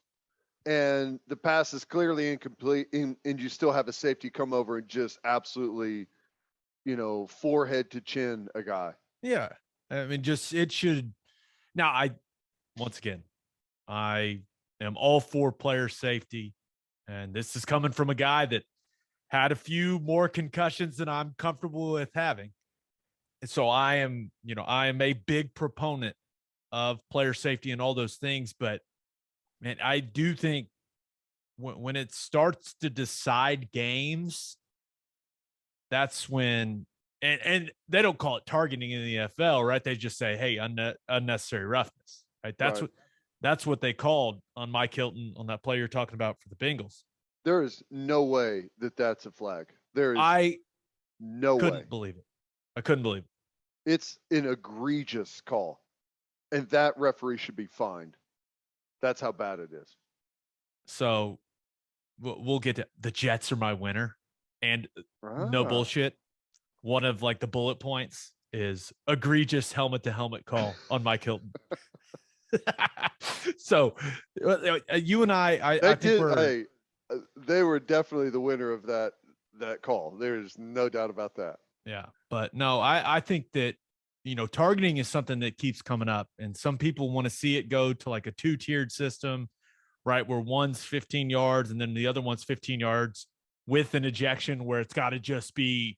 and the pass is clearly incomplete, and you still have a safety come over and just absolutely, forehead to chin a guy. Yeah. I mean, it should. Now, once again, I am all for player safety, and this is coming from a guy that had a few more concussions than I'm comfortable with having. And so I am a big proponent of player safety and all those things. But, man, I do think when it starts to decide games, that's when, and they don't call it targeting in the NFL, right? They just say, hey, unnecessary roughness, right? That's what they called on Mike Hilton on that play you're talking about for the Bengals. There is no way that that's a flag. No way. Couldn't believe it. I couldn't believe it. It's an egregious call, and that referee should be fined. That's how bad it is. So we'll get to the Jets are my winner, and no bullshit. One of like the bullet points is egregious helmet to helmet call on Mike Hilton. So you and I think they were definitely the winner of that call. There's no doubt about that. Yeah. But no, I think that, targeting is something that keeps coming up, and some people want to see it go to like a 2-tiered system, right? Where one's 15 yards and then the other one's 15 yards with an ejection, where it's got to just be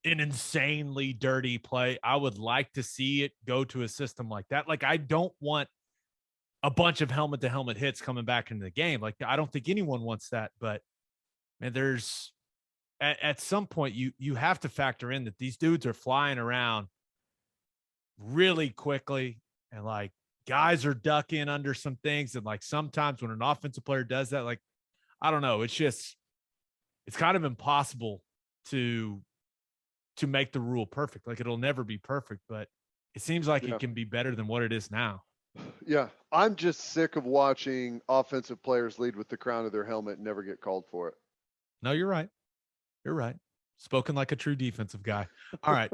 an insanely dirty play. I would like to see it go to a system like that. Like, I don't want a bunch of helmet to helmet hits coming back into the game. Like, I don't think anyone wants that, but man, there's at some point you have to factor in that these dudes are flying around really quickly, and like guys are ducking under some things. And like sometimes when an offensive player does that, like, I don't know, it's kind of impossible to make the rule perfect. Like, it'll never be perfect, but it seems like it can be better than what it is now. Yeah. I'm just sick of watching offensive players lead with the crown of their helmet and never get called for it. No, you're right. You're right. Spoken like a true defensive guy. All right.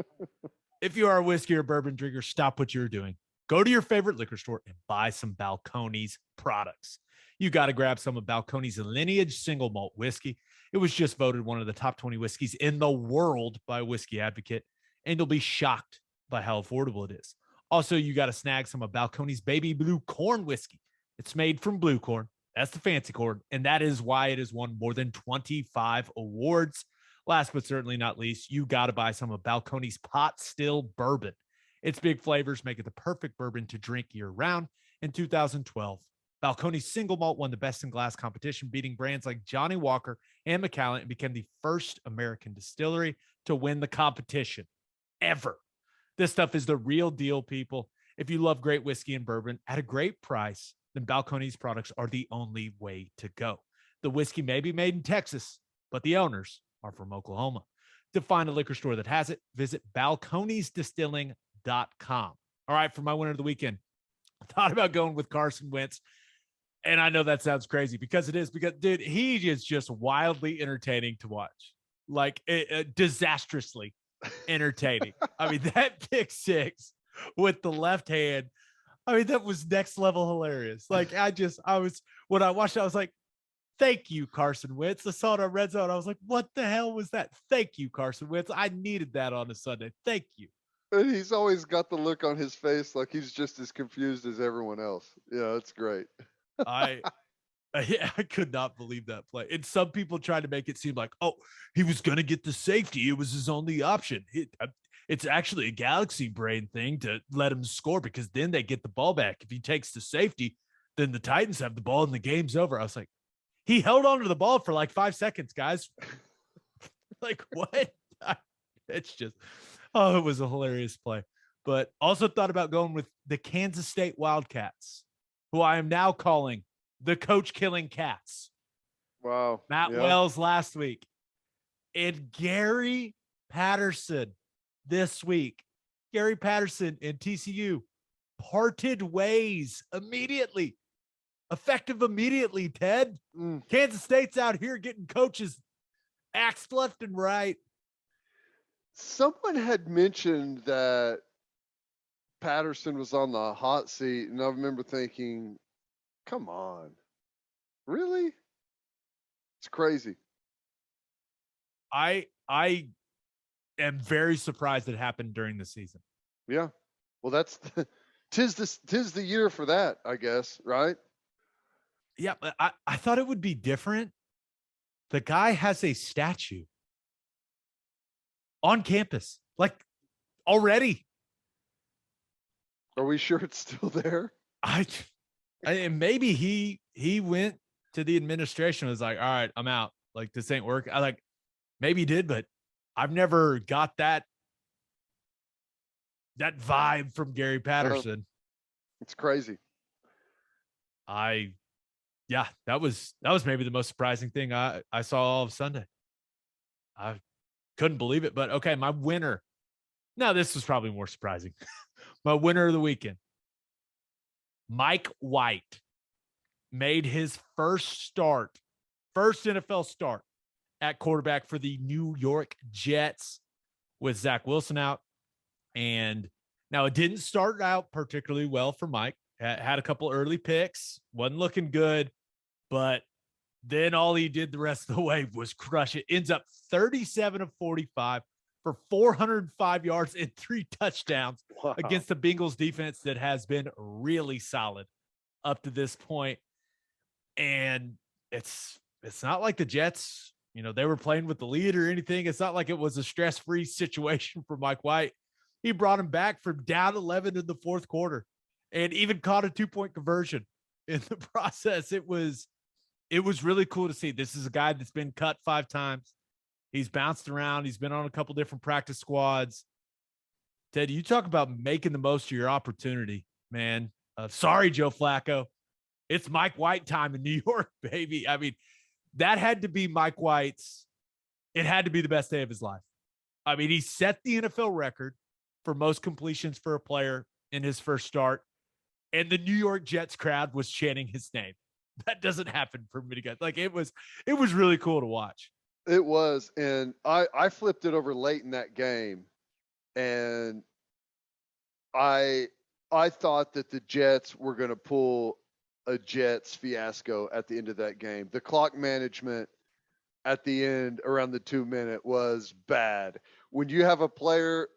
If you are a whiskey or bourbon drinker, stop what you're doing. Go to your favorite liquor store and buy some Balcones products. You got to grab some of Balcones Lineage single malt whiskey. It was just voted one of the top 20 whiskeys in the world by Whiskey Advocate, and you'll be shocked by how affordable it is. Also, you got to snag some of Balcones Baby Blue Corn whiskey. It's made from blue corn. That's the fancy corn, and that is why it has won more than 25 awards. Last but certainly not least, you got to buy some of Balcones Pot Still Bourbon. Its big flavors make it the perfect bourbon to drink year-round. In 2012, Balcones Single Malt won the Best in Glass competition, beating brands like Johnny Walker and Macallan, and became the first American distillery to win the competition ever. This stuff is the real deal, people. If you love great whiskey and bourbon at a great price, then Balcones products are the only way to go. The whiskey may be made in Texas, but the owners are from Oklahoma. To find a liquor store that has it, visit balconesdistilling.com. All right, for my winner of the weekend, I thought about going with Carson Wentz. And I know that sounds crazy because it is, because dude, he is just wildly entertaining to watch, like disastrously entertaining. I mean, that pick six with the left hand, I mean, that was next level hilarious. Like when I watched it, I was like, thank you, Carson Wentz. I saw it on Red Zone. I was like, what the hell was that? Thank you, Carson Wentz. I needed that on a Sunday. Thank you. And he's always got the look on his face like he's just as confused as everyone else. Yeah, it's great. I I could not believe that play. And some people tried to make it seem like, oh, he was going to get the safety. It was his only option. It's actually a galaxy brain thing to let him score because then they get the ball back. If he takes the safety, then the Titans have the ball and the game's over. I was like, he held on to the ball for like 5 seconds, guys. Like, what? It's just, oh, it was a hilarious play. But also thought about going with the Kansas State Wildcats, who I am now calling the coach killing cats. Wow. Matt Wells last week. And Gary Patterson this week. Gary Patterson and TCU parted ways immediately. Effective immediately, Ted. Kansas State's out here getting coaches axed left and right. Someone had mentioned that Patterson was on the hot seat, and I remember thinking, come on. Really? It's crazy. I am very surprised it happened during the season. Yeah. Well, that's tis the year for that, I guess, right? Yeah, but I thought it would be different. The guy has a statue on campus, like already. Are we sure it's still there? Maybe he went to the administration and was like, all right, I'm out. Like, this ain't working. Maybe he did, but I've never got that vibe from Gary Patterson. It's crazy. That was maybe the most surprising thing I saw all of Sunday. I couldn't believe it, but okay, my winner. Now, this was probably more surprising. My winner of the weekend, Mike White, made his first NFL start at quarterback for the New York Jets with Zach Wilson out. And now it didn't start out particularly well for Mike. Had a couple early picks, wasn't looking good, but then all he did the rest of the way was crush it. Ends up 37 of 45 for 405 yards and 3 touchdowns against the Bengals defense that has been really solid up to this point. And it's not like the Jets, they were playing with the lead or anything. It's not like it was a stress-free situation for Mike White. He brought him back from down 11 in the fourth quarter and even caught a 2-point conversion in the process. It was really cool to see. This is a guy that's been cut 5 times. He's bounced around. He's been on a couple different practice squads. Ted, you talk about making the most of your opportunity, man. Sorry, Joe Flacco. It's Mike White time in New York, baby. I mean, that had to be Mike White's. It had to be the best day of his life. I mean, he set the NFL record for most completions for a player in his first start, and the New York Jets crowd was chanting his name. That doesn't happen for many guys. Like, it was really cool to watch. It was, and I flipped it over late in that game, and I thought that the Jets were going to pull a Jets fiasco at the end of that game. The clock management at the end around the 2-minute was bad. When you have a player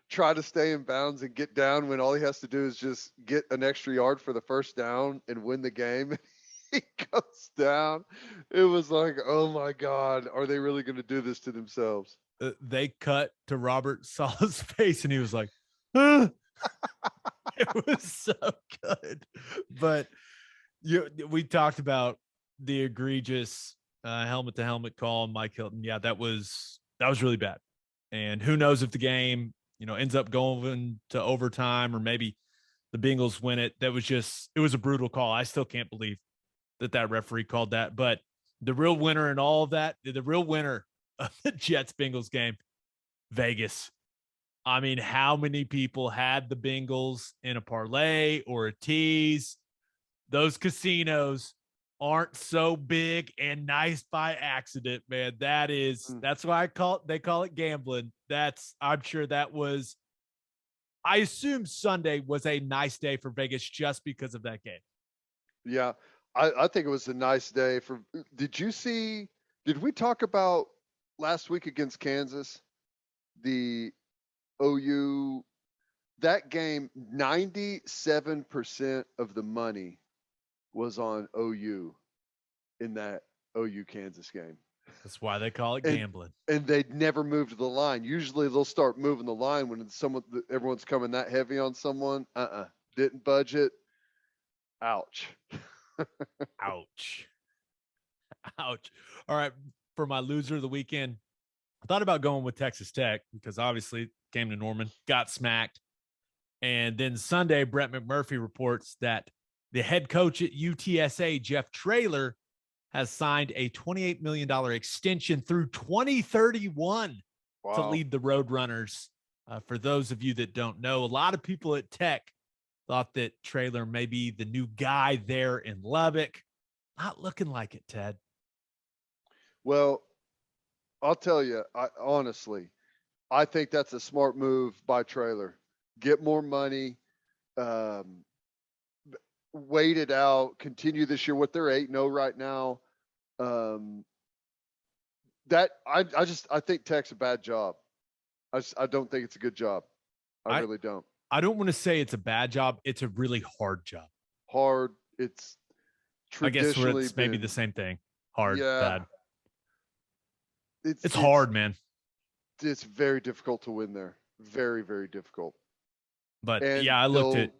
try to stay in bounds and get down when all he has to do is just get an extra yard for the first down and win the game, he goes down. It was like, oh my God, are they really going to do this to themselves? They cut to Robert Saleh's face and he was like, huh? It was so good. But we talked about the egregious helmet to helmet call on Mike Hilton. Yeah, that was really bad. And who knows if the game, ends up going to overtime or maybe the Bengals win it. It was a brutal call. I still can't believe that referee called that. But the real winner in all of that, the real winner of the Jets-Bengals game, Vegas. I mean, how many people had the Bengals in a parlay or a tease? those casinos aren't so big and nice by accident, man. That's why they call it gambling. I'm sure that was, I assume Sunday was a nice day for Vegas just because of that game. Yeah. I think it was a nice day for, did we talk about last week against Kansas, the OU, that game, 97% of the money was on OU in that OU Kansas game. That's why they call it gambling. And they'd never moved the line. Usually they'll start moving the line when everyone's coming that heavy on someone. Didn't budget. Ouch. Ouch. Ouch. All right. For my loser of the weekend, I thought about going with Texas Tech because obviously came to Norman, got smacked. And then Sunday, Brett McMurphy reports that the head coach at UTSA, Jeff Traylor, has signed a $28 million extension through 2031 to lead the Roadrunners. For those of you that don't know, a lot of people at Tech thought that Traylor may be the new guy there in Lubbock. Not looking like it, Ted. Well, I'll tell you, honestly, I think that's a smart move by Traylor. Get more money, wait it out, continue this year. What they're 8-0 right now. I think Tech's a bad job. I don't think it's a good job. I really don't. I don't want to say it's a bad job. It's a really hard job. Hard. It's traditionally, I guess it's maybe the same thing. Hard, bad. It's hard, man. It's very difficult to win there. Very, very difficult. But I looked at.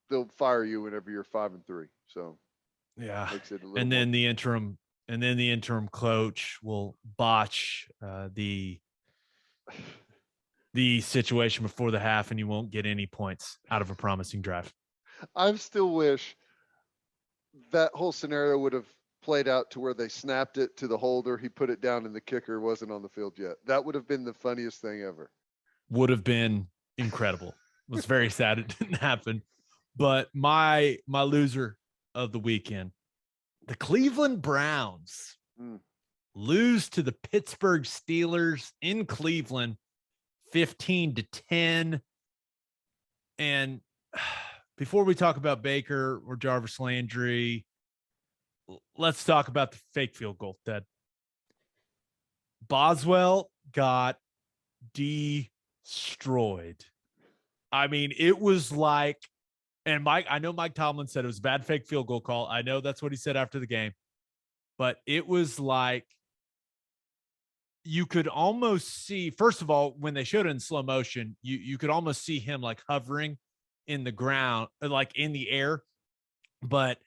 They'll fire you whenever you're 5-3. So yeah, and then the interim coach will botch the situation before the half, and you won't get any points out of a promising drive. I still wish that whole scenario would have played out to where they snapped it to the holder. He put it down and the kicker wasn't on the field yet. That would have been the funniest thing ever. Would have been incredible. It was very sad it didn't happen. But my loser of the weekend, the Cleveland Browns lose to the Pittsburgh Steelers in Cleveland 15-10. And before we talk about Baker or Jarvis Landry, let's talk about the fake field goal, Ted. Boswell got destroyed. I mean, it was like, and I know Mike Tomlin said it was a bad fake field goal call. I know that's what he said after the game, but it was like you could almost see, first of all, when they showed it in slow motion, you could almost see him like hovering in the ground, like in the air, but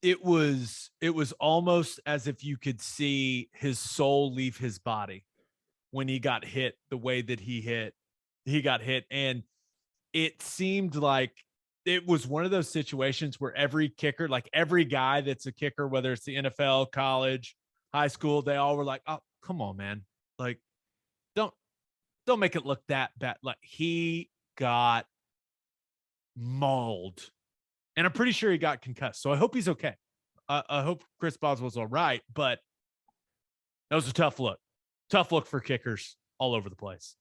it was almost as if you could see his soul leave his body when he got hit the way that he got hit. And it seemed like it was one of those situations where every kicker, like every guy that's a kicker, whether it's the NFL, college, high school, they all were like, oh, come on, man. Like, don't make it look that bad. Like, he got mauled. And I'm pretty sure he got concussed. So I hope he's okay. I hope Chris Boswell's all right. But that was a tough look. Tough look for kickers all over the place.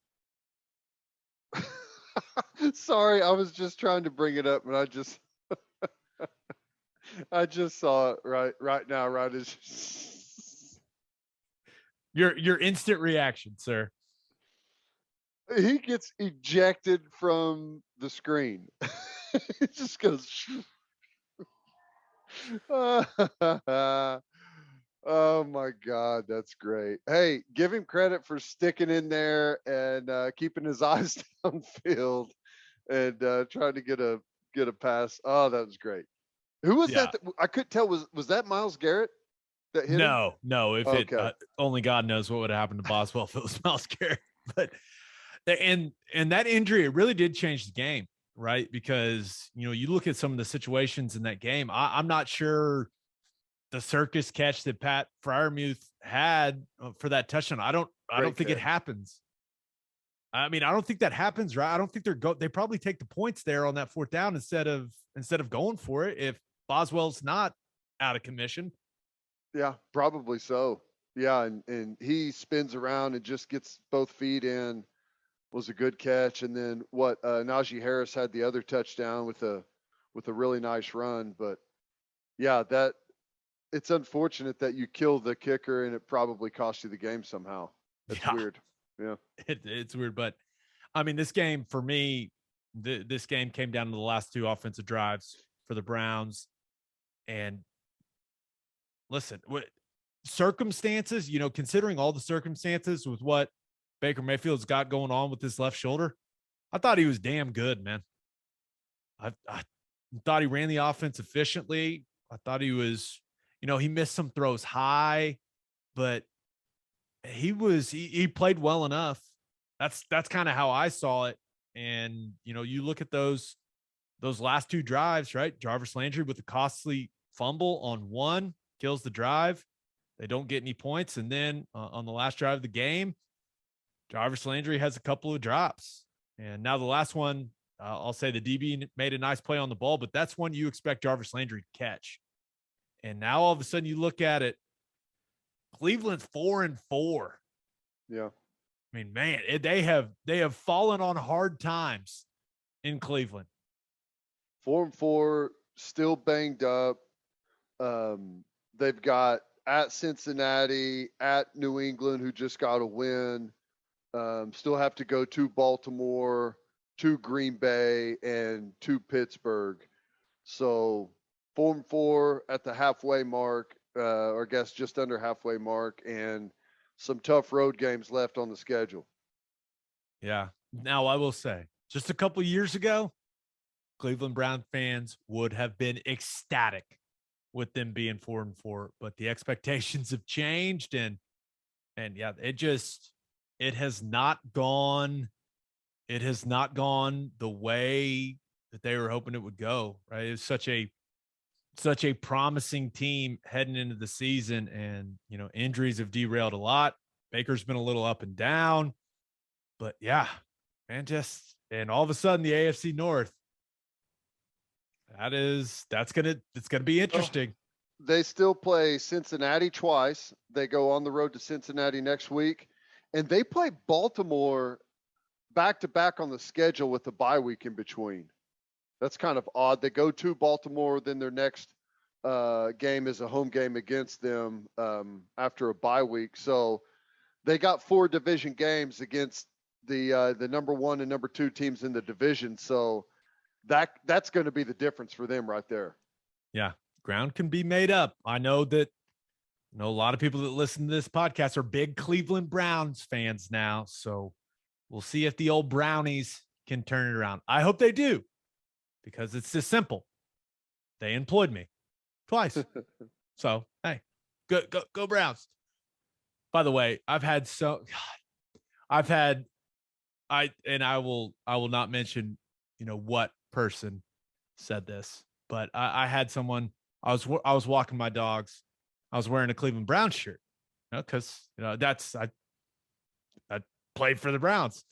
Sorry, I was just trying to bring it up, and I just saw it right now, right as your instant reaction, sir. He gets ejected from the screen. It just goes. Oh my God, that's great. Hey, give him credit for sticking in there and keeping his eyes downfield and trying to get a pass. Oh, that was great. Who was that? I couldn't tell. Was that Myles Garrett that hit him? No. If it only God knows what would have happened to Boswell if it was Myles Garrett. But and that injury, it really did change the game, right? Because you look at some of the situations in that game. I'm not sure the circus catch that Pat Freiermuth had for that touchdown. I don't think it happens. I mean, I don't think that happens, right? I don't think they probably take the points there on that fourth down instead of going for it. Boswell's not out of commission. Yeah, probably so. Yeah, and he spins around and just gets both feet in. Was a good catch, and then Najee Harris had the other touchdown with a really nice run. But yeah, that it's unfortunate that you killed the kicker and it probably cost you the game somehow. That's weird. Yeah, it's weird, but I mean, this game for me, this game came down to the last two offensive drives for the Browns, and listen, what circumstances, considering all the circumstances with what Baker Mayfield's got going on with his left shoulder, I thought he was damn good, man. I thought he ran the offense efficiently. I thought he was, he missed some throws high, but he played well enough. That's kind of how I saw it. And, you look at those last two drives, right? Jarvis Landry with a costly fumble on one, kills the drive. They don't get any points. And then on the last drive of the game, Jarvis Landry has a couple of drops. And now the last one, I'll say the DB made a nice play on the ball, but that's one you expect Jarvis Landry to catch. And now all of a sudden you look at it, Cleveland's 4-4. Yeah. I mean, man, they have fallen on hard times in Cleveland. 4-4, still banged up. They've got at Cincinnati, at New England, who just got a win. Still have to go to Baltimore, to Green Bay, and to Pittsburgh. So 4-4 at the halfway mark, or I guess just under halfway mark, and some tough road games left on the schedule. Yeah. Now I will say, just a couple years ago, Cleveland Brown fans would have been ecstatic with them being 4-4, but the expectations have changed, and yeah, it has not gone the way that they were hoping it would go, right? It's such a promising team heading into the season, and injuries have derailed a lot. Baker's been a little up and down, but yeah, man, and all of a sudden the AFC North, it's gonna be interesting. They still play Cincinnati twice. They go on the road to Cincinnati next week, and they play Baltimore back to back on the schedule with the bye week in between. That's kind of odd. They go to Baltimore, then their next game is a home game against them after a bye week. So they got 4 division games against the number 1 and number 2 teams in the division. So that's going to be the difference for them right there. Yeah, ground can be made up. I know that a lot of people that listen to this podcast are big Cleveland Browns fans now. So we'll see if the old Brownies can turn it around. I hope they do, because it's just simple. They employed me twice. So, hey, go Browns. By the way, I will not mention, what person said this, but I had someone, I was walking my dogs. I was wearing a Cleveland Browns shirt, because, I played for the Browns,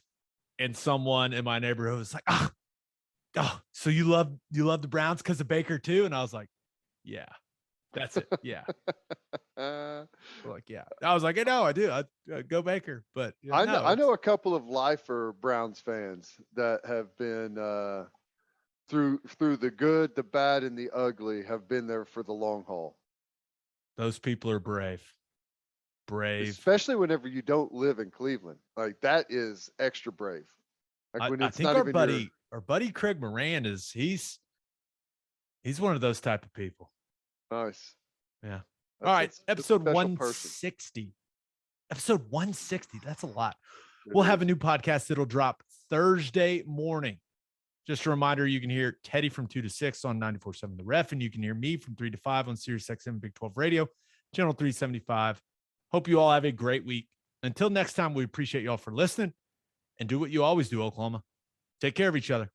and someone in my neighborhood was like, oh, so you love the Browns because of Baker too? And I was like, yeah, that's it. Yeah. Like, yeah. I was like, no, I do. I go Baker, but I know a couple of lifer Browns fans that have been through the good, the bad, and the ugly, have been there for the long haul. Those people are brave, especially whenever you don't live in Cleveland. Like, that is extra brave. Like, when I it's think not our buddy Craig Moran he's one of those type of people. Nice. Yeah. All right. Episode 160. Episode 160. That's a lot. We'll have a new podcast that'll drop Thursday morning. Just a reminder, you can hear Teddy from 2 to 6 on 94.7 The Ref, and you can hear me from 3 to 5 on Sirius XM Big 12 Radio, channel 375. Hope you all have a great week. Until next time, we appreciate y'all for listening, and do what you always do, Oklahoma. Take care of each other.